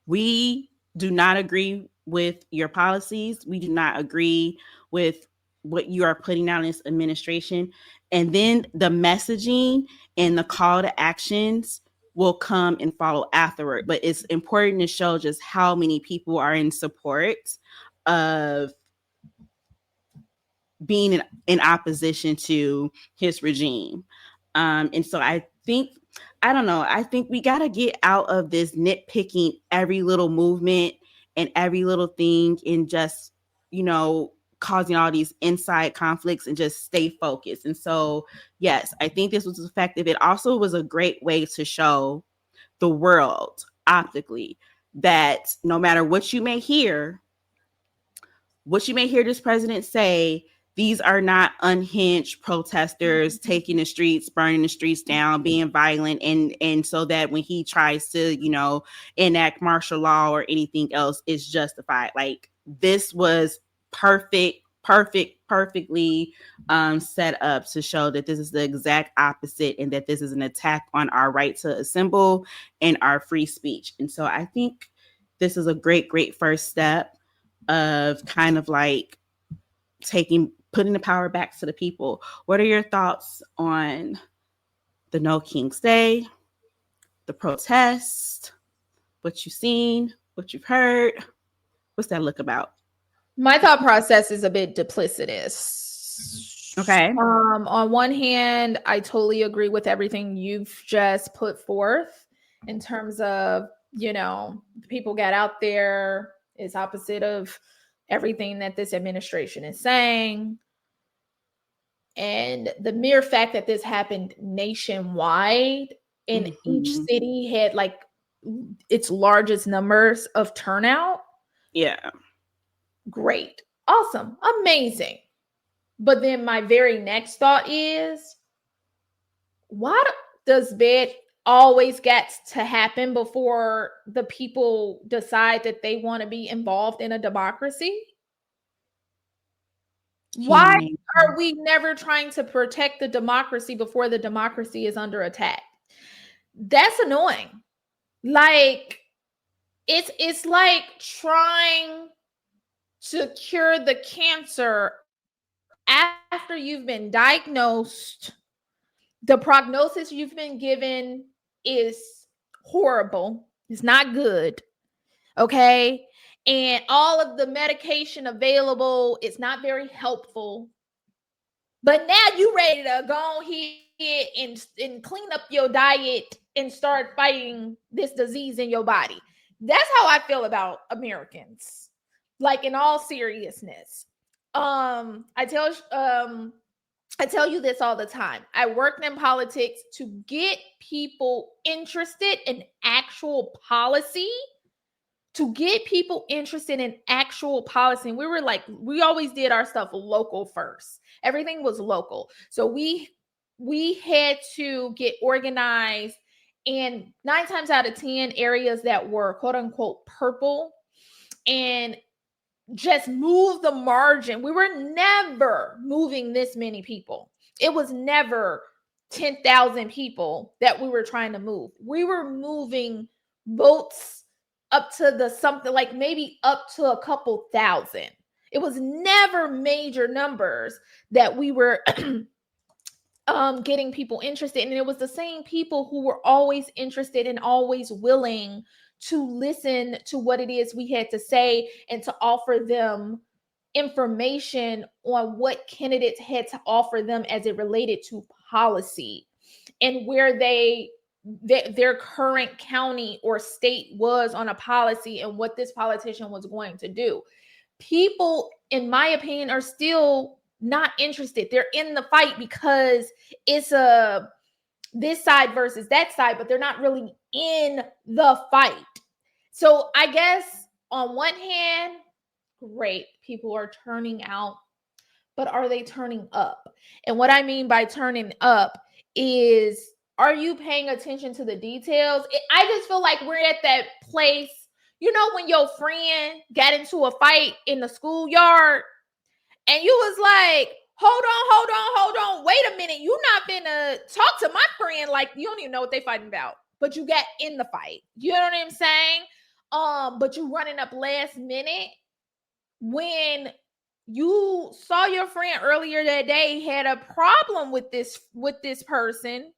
A: we do not agree with your policies. We do not agree with what you are putting out in this administration. And then the messaging and the call to actions will come and follow afterward. But it's important to show just how many people are in support of being in opposition to his regime. And so I think we got to get out of this nitpicking every little movement and every little thing and just, causing all these inside conflicts and just stay focused. And so, yes, I think this was effective. It also was a great way to show the world optically that no matter what you may hear this president say, these are not unhinged protesters taking the streets, burning the streets down, being violent. And so that when he tries to, enact martial law or anything else, it's justified. Like, this was perfectly set up to show that this is the exact opposite and that this is an attack on our right to assemble and our free speech. And so I think this is a great first step of kind of like putting the power back to the people. What are your thoughts on the No King's Day, the protest, what you've seen, what you've heard? What's that look about?
B: My thought process is a bit duplicitous.
A: Okay.
B: On one hand, I totally agree with everything you've just put forth in terms of, people got out there is opposite of everything that this administration is saying. And the mere fact that this happened nationwide and each city had like its largest numbers of turnout.
A: Yeah.
B: Great. Awesome. Amazing. But then my very next thought is, why does bad always get to happen before the people decide that they want to be involved in a democracy? Why are we never trying to protect the democracy before the democracy is under attack? That's annoying. Like, it's like trying to cure the cancer after you've been diagnosed. The prognosis you've been given is horrible. It's not good. Okay. and all of the medication available is not very helpful. But now you ready to go ahead and clean up your diet and start fighting this disease in your body. That's how I feel about Americans. Like, in all seriousness. I tell you this all the time. I worked in politics to get people interested in actual policy. And we always did our stuff local first. Everything was local. So we had to get organized, and 9 times out of 10 areas that were quote unquote purple and just move the margin. We were never moving this many people. It was never 10,000 people that we were trying to move. We were moving votes up to the something like maybe up to a couple thousand. It was never major numbers that we were getting people interested. And it was the same people who were always interested and always willing to listen to what it is we had to say and to offer them information on what candidates had to offer them as it related to policy and where their current county or state was on a policy and what this politician was going to do. People, in my opinion, are still not interested. They're in the fight because it's this side versus that side, but they're not really in the fight. So I guess on one hand, great, people are turning out, but are they turning up? And what I mean by turning up is, are you paying attention to the details? I just feel like we're at that place, when your friend got into a fight in the schoolyard and you was like, hold on, wait a minute. You not finna talk to my friend like you don't even know what they fighting about, but you got in the fight. You know what I'm saying? But you running up last minute when you saw your friend earlier that day had a problem with this person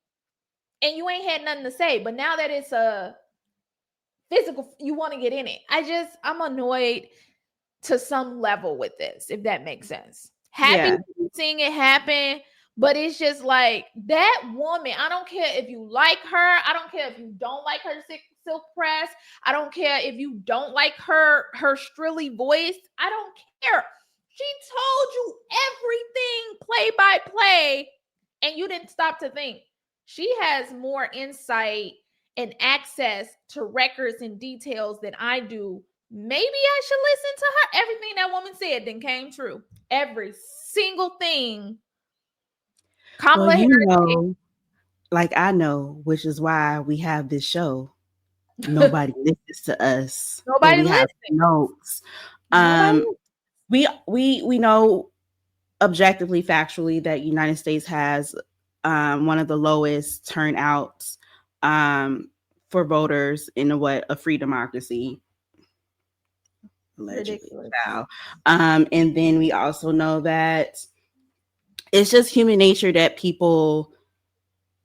B: and you ain't had nothing to say. But now that it's a physical, you want to get in it. I'm annoyed to some level with this, if that makes sense. Happy seeing it happen, but it's just like that woman. I don't care if you like her. I don't care if you don't like her silk press. I don't care if you don't like her shrilly voice. I don't care. She told you everything play by play, and you didn't stop to think. She has more insight and access to records and details than I do. Maybe I should listen to her. Everything that woman said then came true. Every single thing.
A: Kamala Harris, like I know, which is why we have this show. Nobody listens to us.
B: Nobody
A: we have notes. We know objectively, factually, that United States has one of the lowest turnouts for voters in a free democracy. Allegedly. And then we also know that it's just human nature that people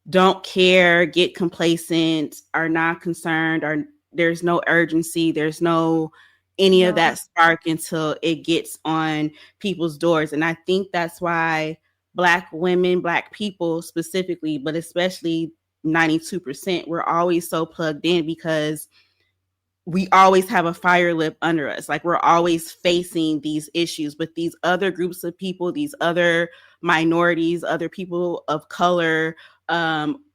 A: don't care, get complacent, are not concerned, or there's no urgency, there's no any of that spark until it gets on people's doors. And I think that's why Black women, Black people specifically, but especially 92%, we're always so plugged in because we always have a fire lip under us. Like, we're always facing these issues, but these other groups of people, these other minorities, other people of color,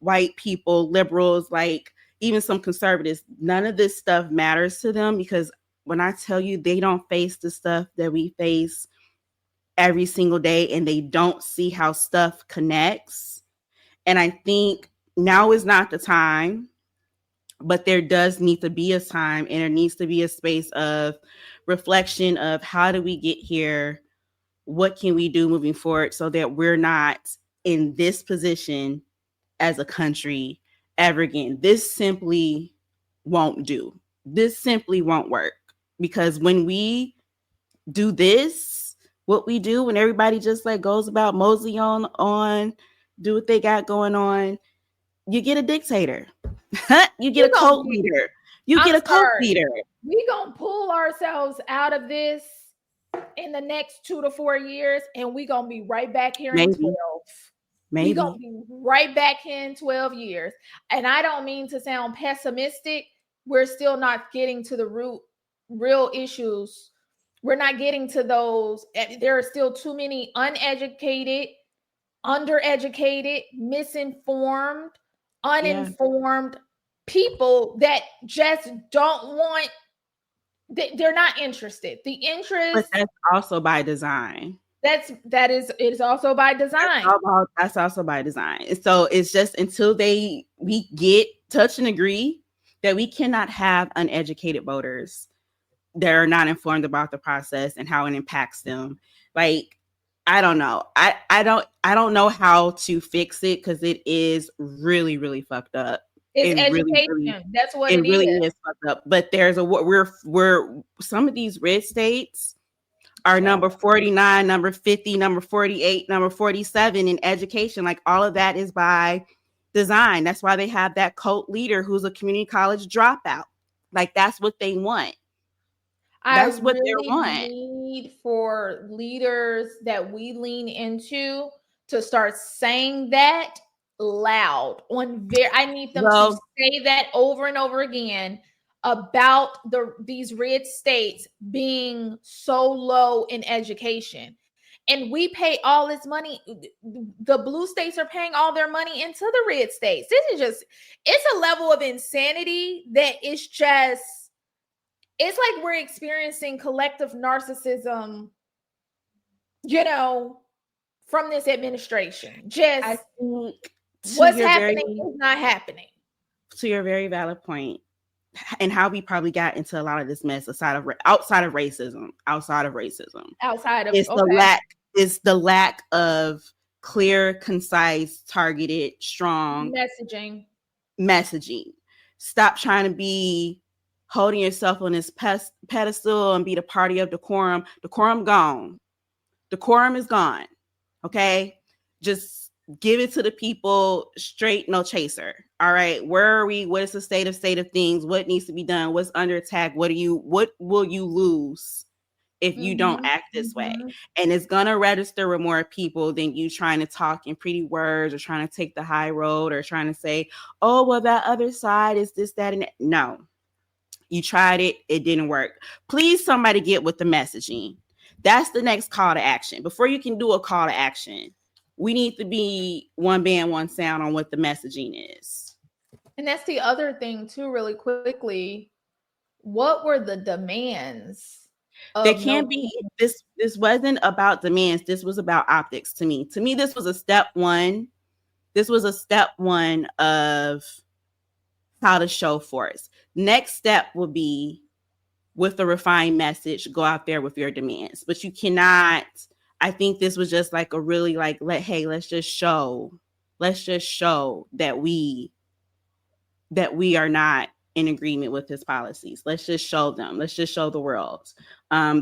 A: white people, liberals, like even some conservatives, none of this stuff matters to them, because when I tell you, they don't face the stuff that we face every single day, and they don't see how stuff connects. And I think now is not the time, but there does need to be a time, and there needs to be a space of reflection of how do we get here? What can we do moving forward so that we're not in this position as a country ever again? This simply won't do. This simply won't work, because when we do this, what we do, when everybody just like goes about mosey on, do what they got going on, you get a dictator. You get a cult leader. You get a cult leader.
B: We gonna pull ourselves out of this in the next 2 to 4 years, and we gonna be right back here in 12. We gonna be right back here in 12 years. And I don't mean to sound pessimistic. We're still not getting to the real issues. We're not getting to those. There are still too many uneducated, undereducated, misinformed, uninformed people that just don't want. They're not interested. The interest,
A: but that's also by design.
B: It is also by design.
A: That's also by design. So it's just until we get touch and agree that we cannot have uneducated voters that are not informed about the process and how it impacts them. Like, I don't know. I don't know how to fix it because it is really, really fucked up.
B: It's education. That's what it
A: really
B: is.
A: is fucked up. But there's we're some of these red states are number 49, number 50, number 48, number 47 in education. Like, all of that is by design. That's why they have that cult leader who's a community college dropout. Like, that's what they want. That's what they want.
B: Need for leaders that we lean into to start saying that loud I need them to say that over and over again about these red states being so low in education. And we pay all this money. The blue states are paying all their money into the red states. It's a level of insanity that is just, it's like we're experiencing collective narcissism, from this administration. Just, I think what's happening is not happening.
A: To your very valid point, and how we probably got into a lot of this mess outside of racism. It's the lack of clear, concise, targeted, strong messaging. Stop trying to be holding yourself on this pedestal and be the party of decorum. Decorum gone. Decorum is gone. Okay? Just give it to the people straight, no chaser. All right. Where are we? What is the state of things? What needs to be done? What's under attack? What will you lose if you don't act this way? And it's gonna register with more people than you trying to talk in pretty words or trying to take the high road or trying to say, oh, well, that other side is this, that, and that. No. You tried it. It didn't work. Please, somebody get with the messaging. That's the next call to action. Before you can do a call to action, we need to be one band, one sound on what the messaging is.
B: And that's the other thing too, really quickly. What were the demands?
A: There can't be, this wasn't about demands. This was about optics to me. To me, this was a step one. This was a step one of how to show force. Next step will be, with a refined message, go out there with your demands. But you cannot, I think this was just like a really like, let's just show that we are not in agreement with his policies. Let's just show them. Let's just show the world.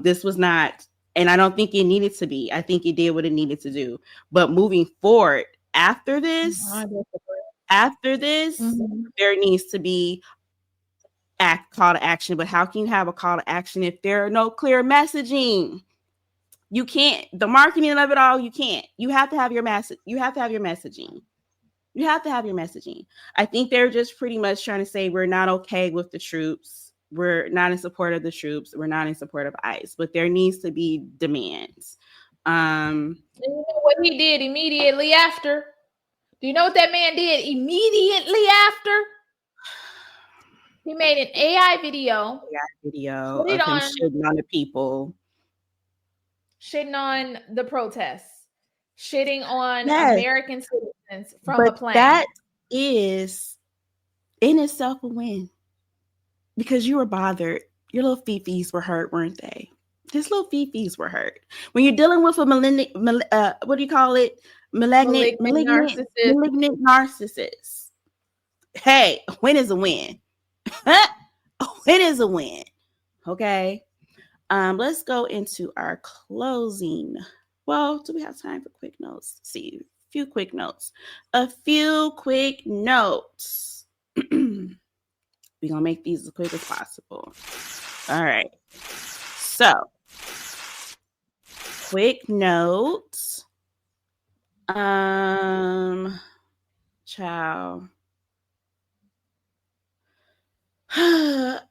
A: This was not, and I don't think it needed to be. I think it did what it needed to do. But moving forward, after this, there needs to be call to action. But how can you have a call to action if there are no clear messaging? You can't, the marketing of it all, you can't. You have to have your message. You have to have your messaging. You have to have your messaging. I think they're just pretty much trying to say we're not okay with the troops. We're not in support of the troops. We're not in support of ICE. But there needs to be demands.
B: And you know what he did immediately after? Do you know what that man did immediately after? He made an AI video.
A: Of him shitting on the people.
B: Shitting on the protests. Shitting on American citizens from a plane.
A: That is in itself a win. Because you were bothered. Your little fifis were hurt, weren't they? His little fifis were hurt. When you're dealing with a malignant narcissist. Hey, a win is a win. A win is a win. Okay. Let's go into our closing. Well, do we have time for quick notes? Let's see, a few quick notes. We're gonna make these as quick as possible. All right. So, quick notes. Child.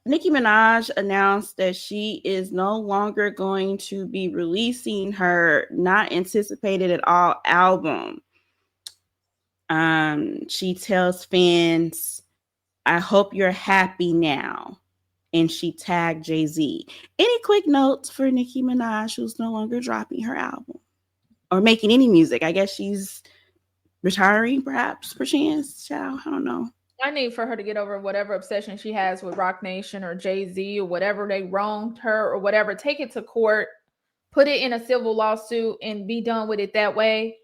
A: Nicki Minaj announced that she is no longer going to be releasing her not anticipated at all album. She tells fans, I hope you're happy now. And she tagged Jay-Z. Any quick notes for Nicki Minaj, who's no longer dropping her album or making any music? I guess she's retiring, perhaps, perchance. Child, I don't know.
B: I need for her to get over whatever obsession she has with Rock Nation or Jay-Z or whatever they wronged her or whatever. Take it to court, put it in a civil lawsuit, and be done with it that way.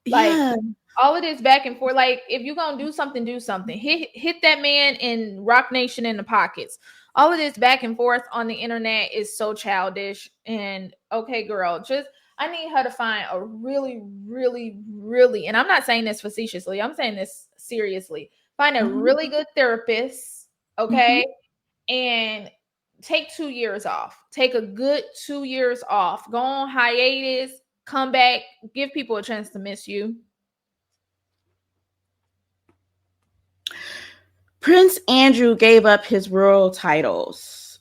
B: Like,
A: Yeah.
B: all of this back and forth. Like, if you're gonna do something, do something. Hit that man in Rock Nation in the pockets. All of this back and forth on the internet is so childish. And okay, girl, just I need her to find a really, really, really, and I'm not saying this facetiously, I'm saying this seriously. Find a really good therapist, okay? And take 2 years off. Take a good 2 years off. Go on hiatus, come back, give people a chance to miss you.
A: Prince Andrew gave up his royal titles.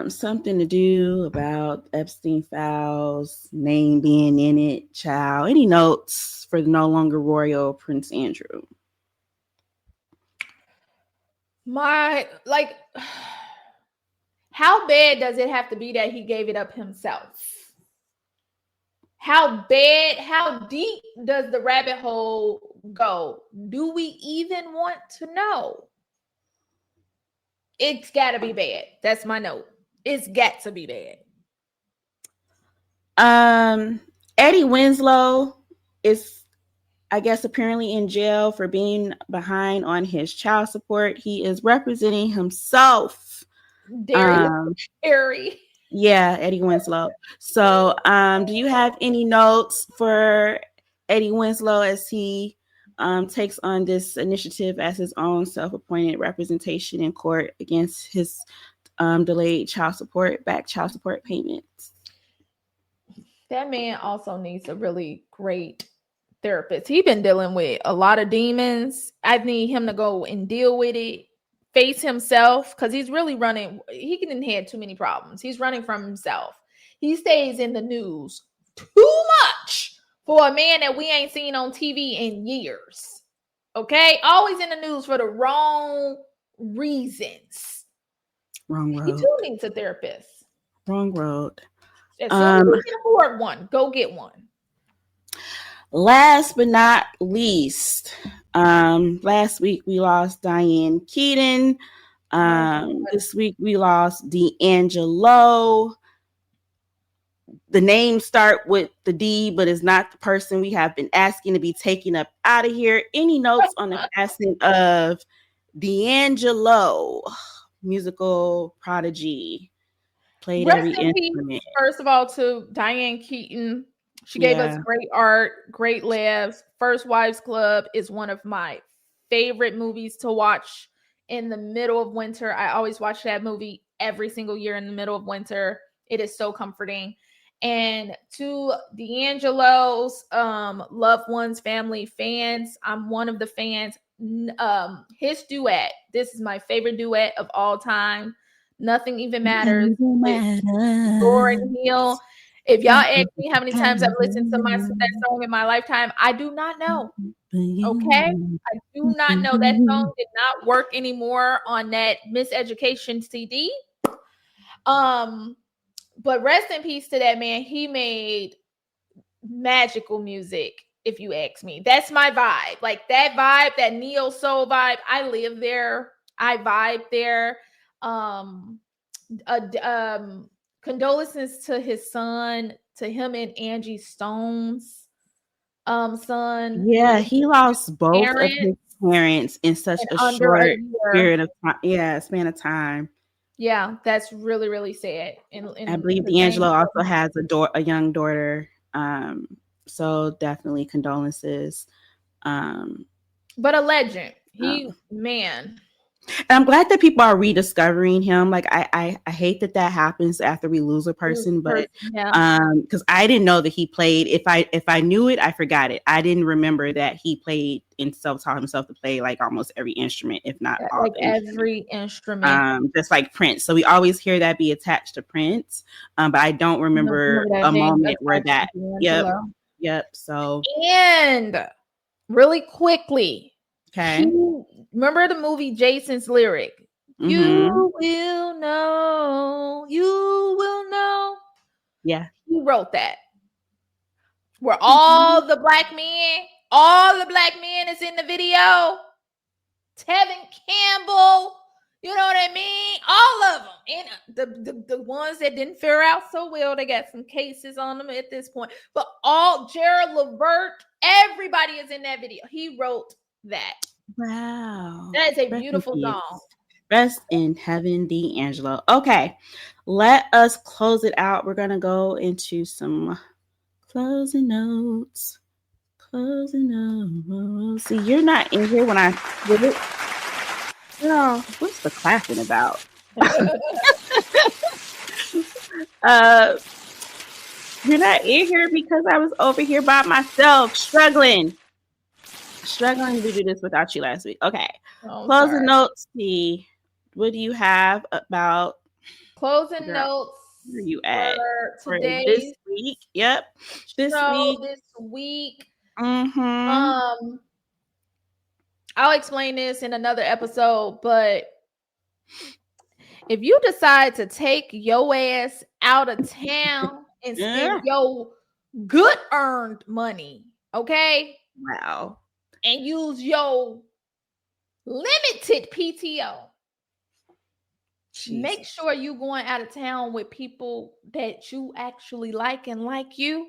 A: Something to do about Epstein files, name being in it, child. Any notes for the no longer royal Prince Andrew?
B: How bad does it have to be that he gave it up himself? How bad, how deep does the rabbit hole go? Do we even want to know? It's got to be bad. That's my note. It's got to be bad.
A: Eddie Winslow is, I guess, apparently in jail for being behind on his child support. He is representing himself.
B: Harry.
A: Yeah, Eddie Winslow. So, do you have any notes for Eddie Winslow as he takes on this initiative as his own self-appointed representation in court against his delayed child support payments?
B: That man also needs a really great therapist. He's been dealing with a lot of demons. I need him to go and deal with it, face himself, because he's really running. He can have too many problems. He's running from himself. He stays in the news too much for a man that we ain't seen on TV in years. Okay? Always in the news for the wrong reasons.
A: Wrong road.
B: He too needs a therapist.
A: Wrong road.
B: As soon as you can afford one, go get one.
A: Last but not least, last week we lost Diane Keaton. This week we lost D'Angelo. The names start with the D, but it's not the person we have been asking to be taken up out of here. Any notes on the passing of D'Angelo, musical prodigy, played
B: Rest
A: every
B: in peace,
A: instrument.
B: first of all, to Diane Keaton. She gave us great art, great laughs. First Wives Club is one of my favorite movies to watch in the middle of winter. I always watch that movie every single year in the middle of winter. It is so comforting. And to D'Angelo's loved ones, family, fans, I'm one of the fans. His duet, this is my favorite duet of all time. Nothing Even Matters with Lauryn Hill. If y'all ask me how many times I've listened to that song in my lifetime, I do not know. Okay? I do not know. That song did not work anymore on that Miseducation CD. But rest in peace to that man. He made magical music, if you ask me. That's my vibe. Like that vibe, that neo soul vibe. I live there. I vibe there. Condolences to his son, to him and Angie Stone's son.
A: Yeah, he lost both of his parents in such a short period of time. Yeah, span of time.
B: Yeah, that's really, really sad.
A: I believe D'Angelo also has a young daughter. So definitely condolences.
B: But a legend. Man.
A: And I'm glad that people are rediscovering him. Like I hate that happens after we lose a person, but because I didn't know that he played. If I knew it, I forgot it. I didn't remember that he played and taught himself to play like almost every instrument, if not all
B: like every instrument.
A: Just like Prince. So we always hear that be attached to Prince, but I don't remember a moment where that. Yep. So
B: and really quickly,
A: okay.
B: Remember the movie Jason's lyric? Mm-hmm. You will know. You will know.
A: Yeah.
B: He wrote that. Where all the black men is in the video. Tevin Campbell. You know what I mean? All of them. And the ones that didn't fare out so well, they got some cases on them at this point. But Gerald Levert, everybody is in that video. He wrote that.
A: Wow.
B: That is a beautiful song.
A: Rest in heaven, D'Angelo. Okay. Let us close it out. We're going to go into some closing notes. See, you're not in here when I did it. Girl, what's the clapping about? You're not in here because I was over here by myself, struggling to do this without you last week. Okay. Closing notes. See, what do you have about
B: closing notes?
A: Where are you at
B: for
A: this week? Yep. This
B: week.
A: Mm-hmm.
B: I'll explain this in another episode, but if you decide to take your ass out of town and spend your good earned money, okay?
A: Wow.
B: And use your limited PTO. Make sure you're going out of town with people that you actually like and like you.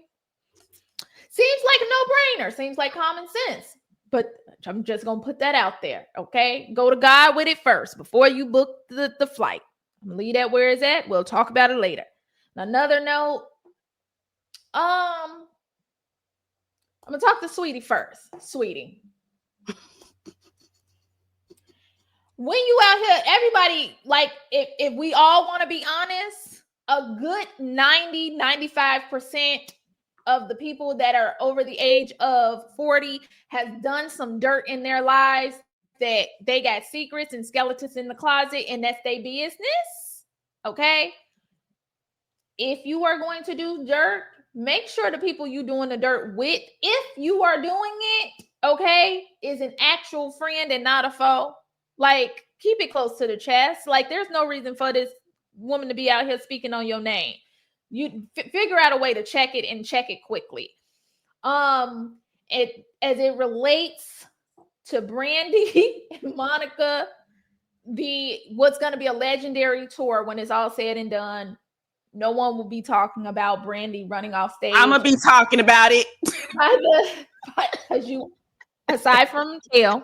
B: Seems like a no-brainer. Seems like common sense. But I'm just going to put that out there, okay? Go to God with it first before you book the flight. I'm going to leave that where it's at. We'll talk about it later. Another note, I'm going to talk to Saweetie first. Saweetie. When you out here, everybody, like, if we all want to be honest, a good 90-95% of the people that are over the age of 40 has done some dirt in their lives, that they got secrets and skeletons in the closet, and that's their business. Okay? If you are going to do dirt, make sure the people you doing the dirt with, if you are doing it, okay, is an actual friend and not a foe. Like, keep it close to the chest. Like, there's no reason for this woman to be out here speaking on your name. You figure out a way to check it and check it quickly. As it relates to Brandy and Monica, what's going to be a legendary tour when it's all said and done. No one will be talking about Brandy running off stage.
A: I'm gonna be talking about it.
B: Because you, aside from Tail,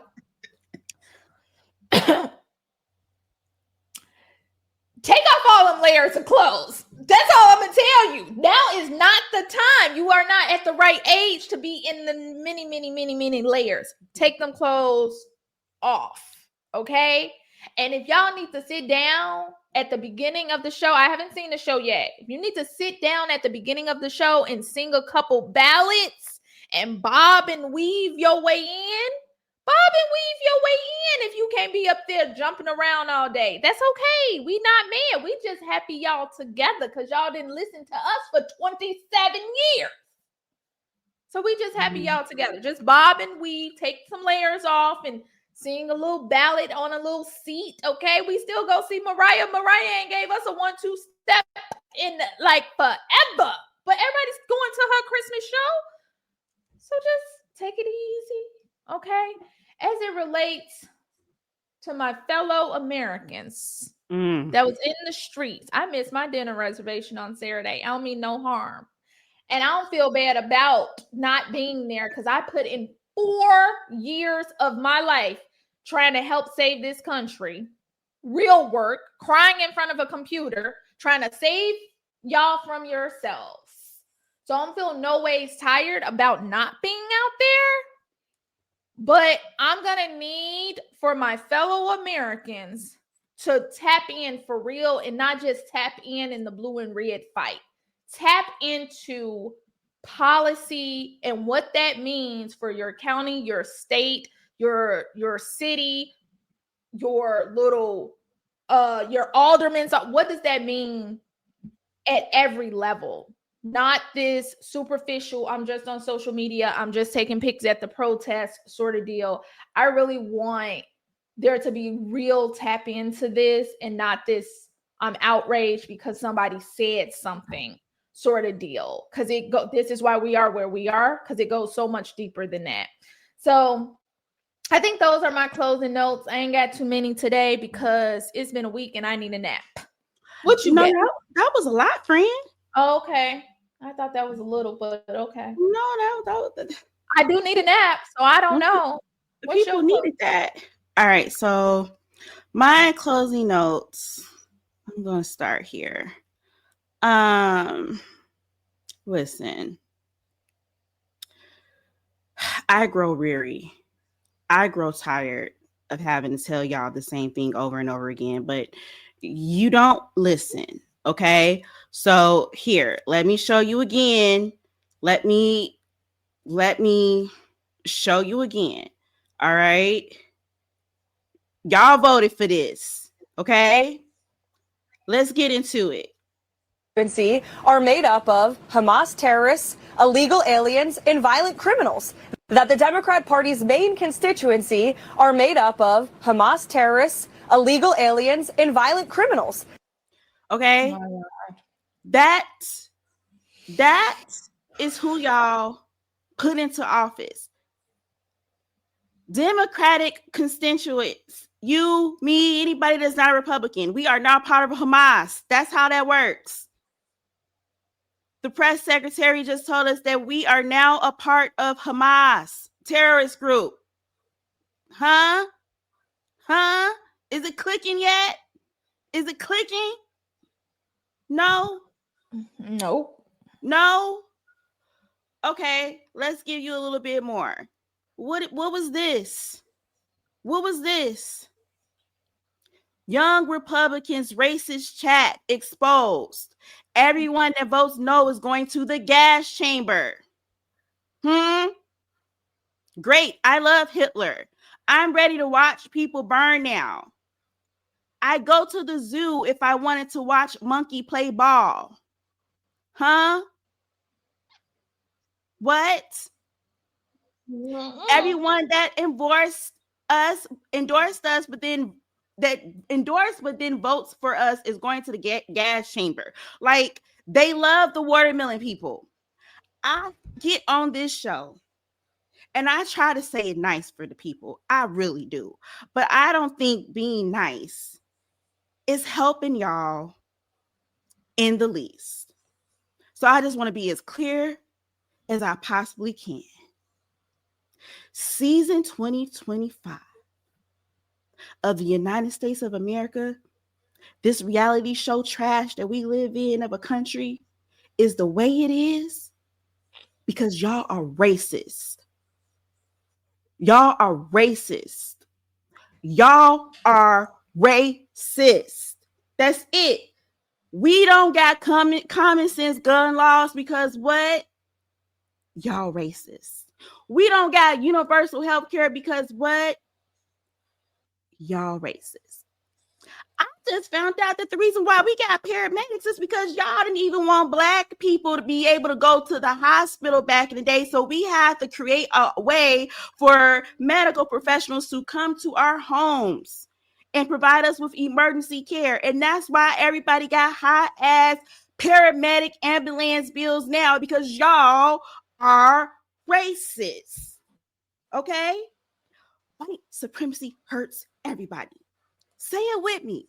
B: take off all them layers of clothes. That's all I'm going to tell you. Now is not the time. You are not at the right age to be in the many layers. Take them clothes off, okay? And if y'all need to sit down at the beginning of the show, I haven't seen the show yet. If you need to sit down at the beginning of the show and sing a couple ballads and bob and weave your way in, if you can't be up there jumping around all day. That's okay. We not mad. We just happy y'all together because y'all didn't listen to us for 27 years. So we just happy y'all together. Just bob and weave, take some layers off and sing a little ballad on a little seat, okay? We still go see Mariah. Mariah ain't gave us a 1-2 step in like forever. But everybody's going to her Christmas show. So just take it easy, okay? As it relates to my fellow Americans that was in the streets, I missed my dinner reservation on Saturday. I don't mean no harm. And I don't feel bad about not being there because I put in 4 years of my life trying to help save this country. Real work, crying in front of a computer, trying to save y'all from yourselves. So I'm feeling no ways tired about not being out there. But I'm going to need for my fellow Americans to tap in for real and not just tap in the blue and red fight. Tap into policy and what that means for your county, your state, your city, your little your aldermen. What does that mean at every level? Not this superficial, I'm just on social media, I'm just taking pics at the protest sort of deal. I really want there to be real tap into this and not this I'm outraged because somebody said something sort of deal. Because this is why we are where we are, because it goes so much deeper than that. So I think those are my closing notes. I ain't got too many today because it's been a week and I need a nap. What you get?
A: That was a lot, friend.
B: Oh, okay. I thought that was a little, but okay.
A: No,
B: I do need a nap, so I don't know.
A: People needed that. All right, so my closing notes. I'm going to start here. Listen. I grow weary. I grow tired of having to tell y'all the same thing over and over again, but you don't listen. Okay. So here, let me show you again. Let me show you again. All right. Y'all voted for this. Okay. Let's get into it.
F: Are made up of Hamas terrorists, illegal aliens, and violent criminals. That the Democrat Party's main constituency are made up of Hamas terrorists, illegal aliens, and violent criminals.
A: Okay. That is who y'all put into office. Democratic constituents, you, me, anybody that's not a Republican, we are now part of Hamas. That's how that works. The press secretary just told us that we are now a part of Hamas terrorist group. Huh? Is it clicking yet? Is it clicking? No. Okay, let's give you a little bit more. What was this? What was this? Young Republicans racist chat exposed. Everyone that votes no is going to the gas chamber. Great. I love Hitler. I'm ready to watch people burn now. I go to the zoo if I wanted to watch monkey play ball. Huh? What? Everyone that endorsed us, but then votes for us is going to the gas chamber. Like, they love the watermelon people. I get on this show and I try to say it nice for the people. I really do. But I don't think being nice is helping y'all in the least. So I just want to be as clear as I possibly can. Season 2025 of the United States of America, this reality show trash that we live in of a country, is the way it is because y'all are racist. Y'all are racist. Y'all are racist. That's it. We don't got common sense gun laws because what? Y'all racist. We don't got universal health care because what? Y'all racist. I just found out that the reason why we got paramedics is because y'all didn't even want Black people to be able to go to the hospital back in the day. So we had to create a way for medical professionals to come to our homes and provide us with emergency care. And that's why everybody got high ass paramedic ambulance bills now, because y'all are racist. Okay? White supremacy hurts everybody. Say it with me.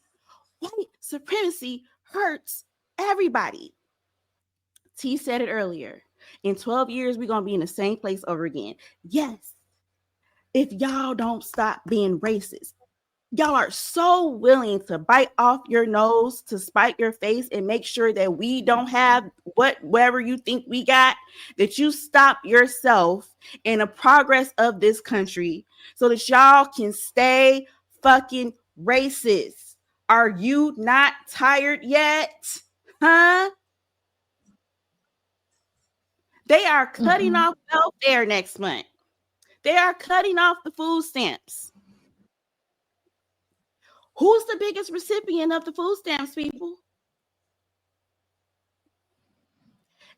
A: White supremacy hurts everybody. T said it earlier. In 12 years, we're going to be in the same place over again. Yes. If y'all don't stop being racist. Y'all are so willing to bite off your nose to spite your face and make sure that we don't have whatever you think we got, that you stop yourself in the progress of this country so that y'all can stay fucking racist. Are you not tired yet? Huh? They are cutting off welfare next month. They are cutting off the food stamps. Who's the biggest recipient of the food stamps, people?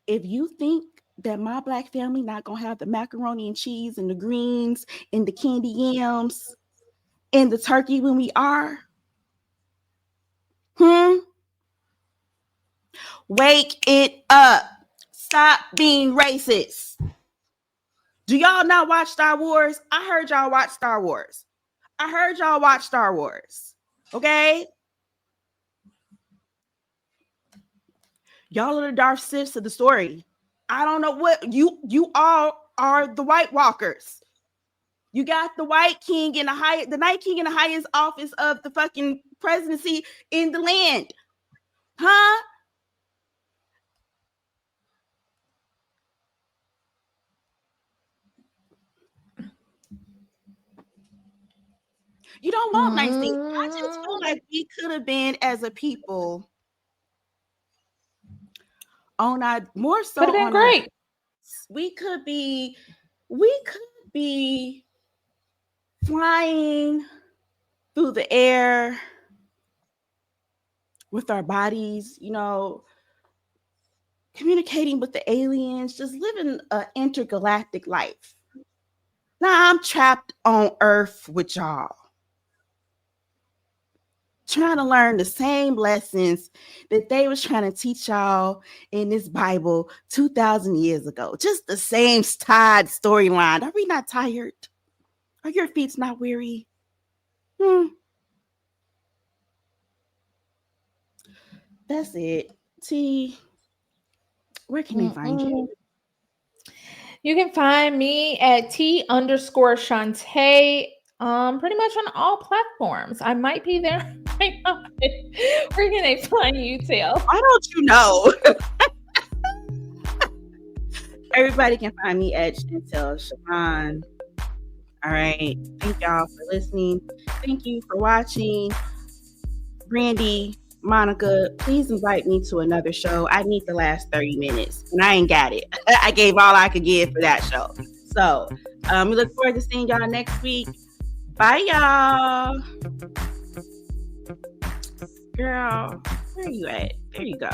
A: If you think that my Black family not gonna have the macaroni and cheese and the greens and the candy yams and the turkey when we are, wake it up. Stop being racist. Do y'all not watch Star Wars? I heard y'all watch Star Wars. Okay? Y'all are the Darth Siths of the story. I don't know what you all are, the White Walkers. You got the White King in the Night King in the highest office of the fucking presidency in the land. Huh? You don't want nice things. I just feel like we could have been, as a people, on our more so
B: could have been
A: on
B: great.
A: We could be flying through the air with our bodies, communicating with the aliens, just living an intergalactic life. Now I'm trapped on Earth with y'all, trying to learn the same lessons that they was trying to teach y'all in this Bible 2,000 years ago. Just the same tired storyline. Are we not tired? Are your feet not weary? That's it. T, where can they find you?
B: You can find me at T_Shantae. Pretty much on all platforms. I might be there right now. Where can they find you, Tail?
A: Why don't you know? Everybody can find me at Chantel Shaman. All right. Thank y'all for listening. Thank you for watching. Brandy, Monica, please invite me to another show. I need the last 30 minutes, and I ain't got it. I gave all I could give for that show. So we look forward to seeing y'all next week. Bye, y'all. Girl, where are you at? There you go.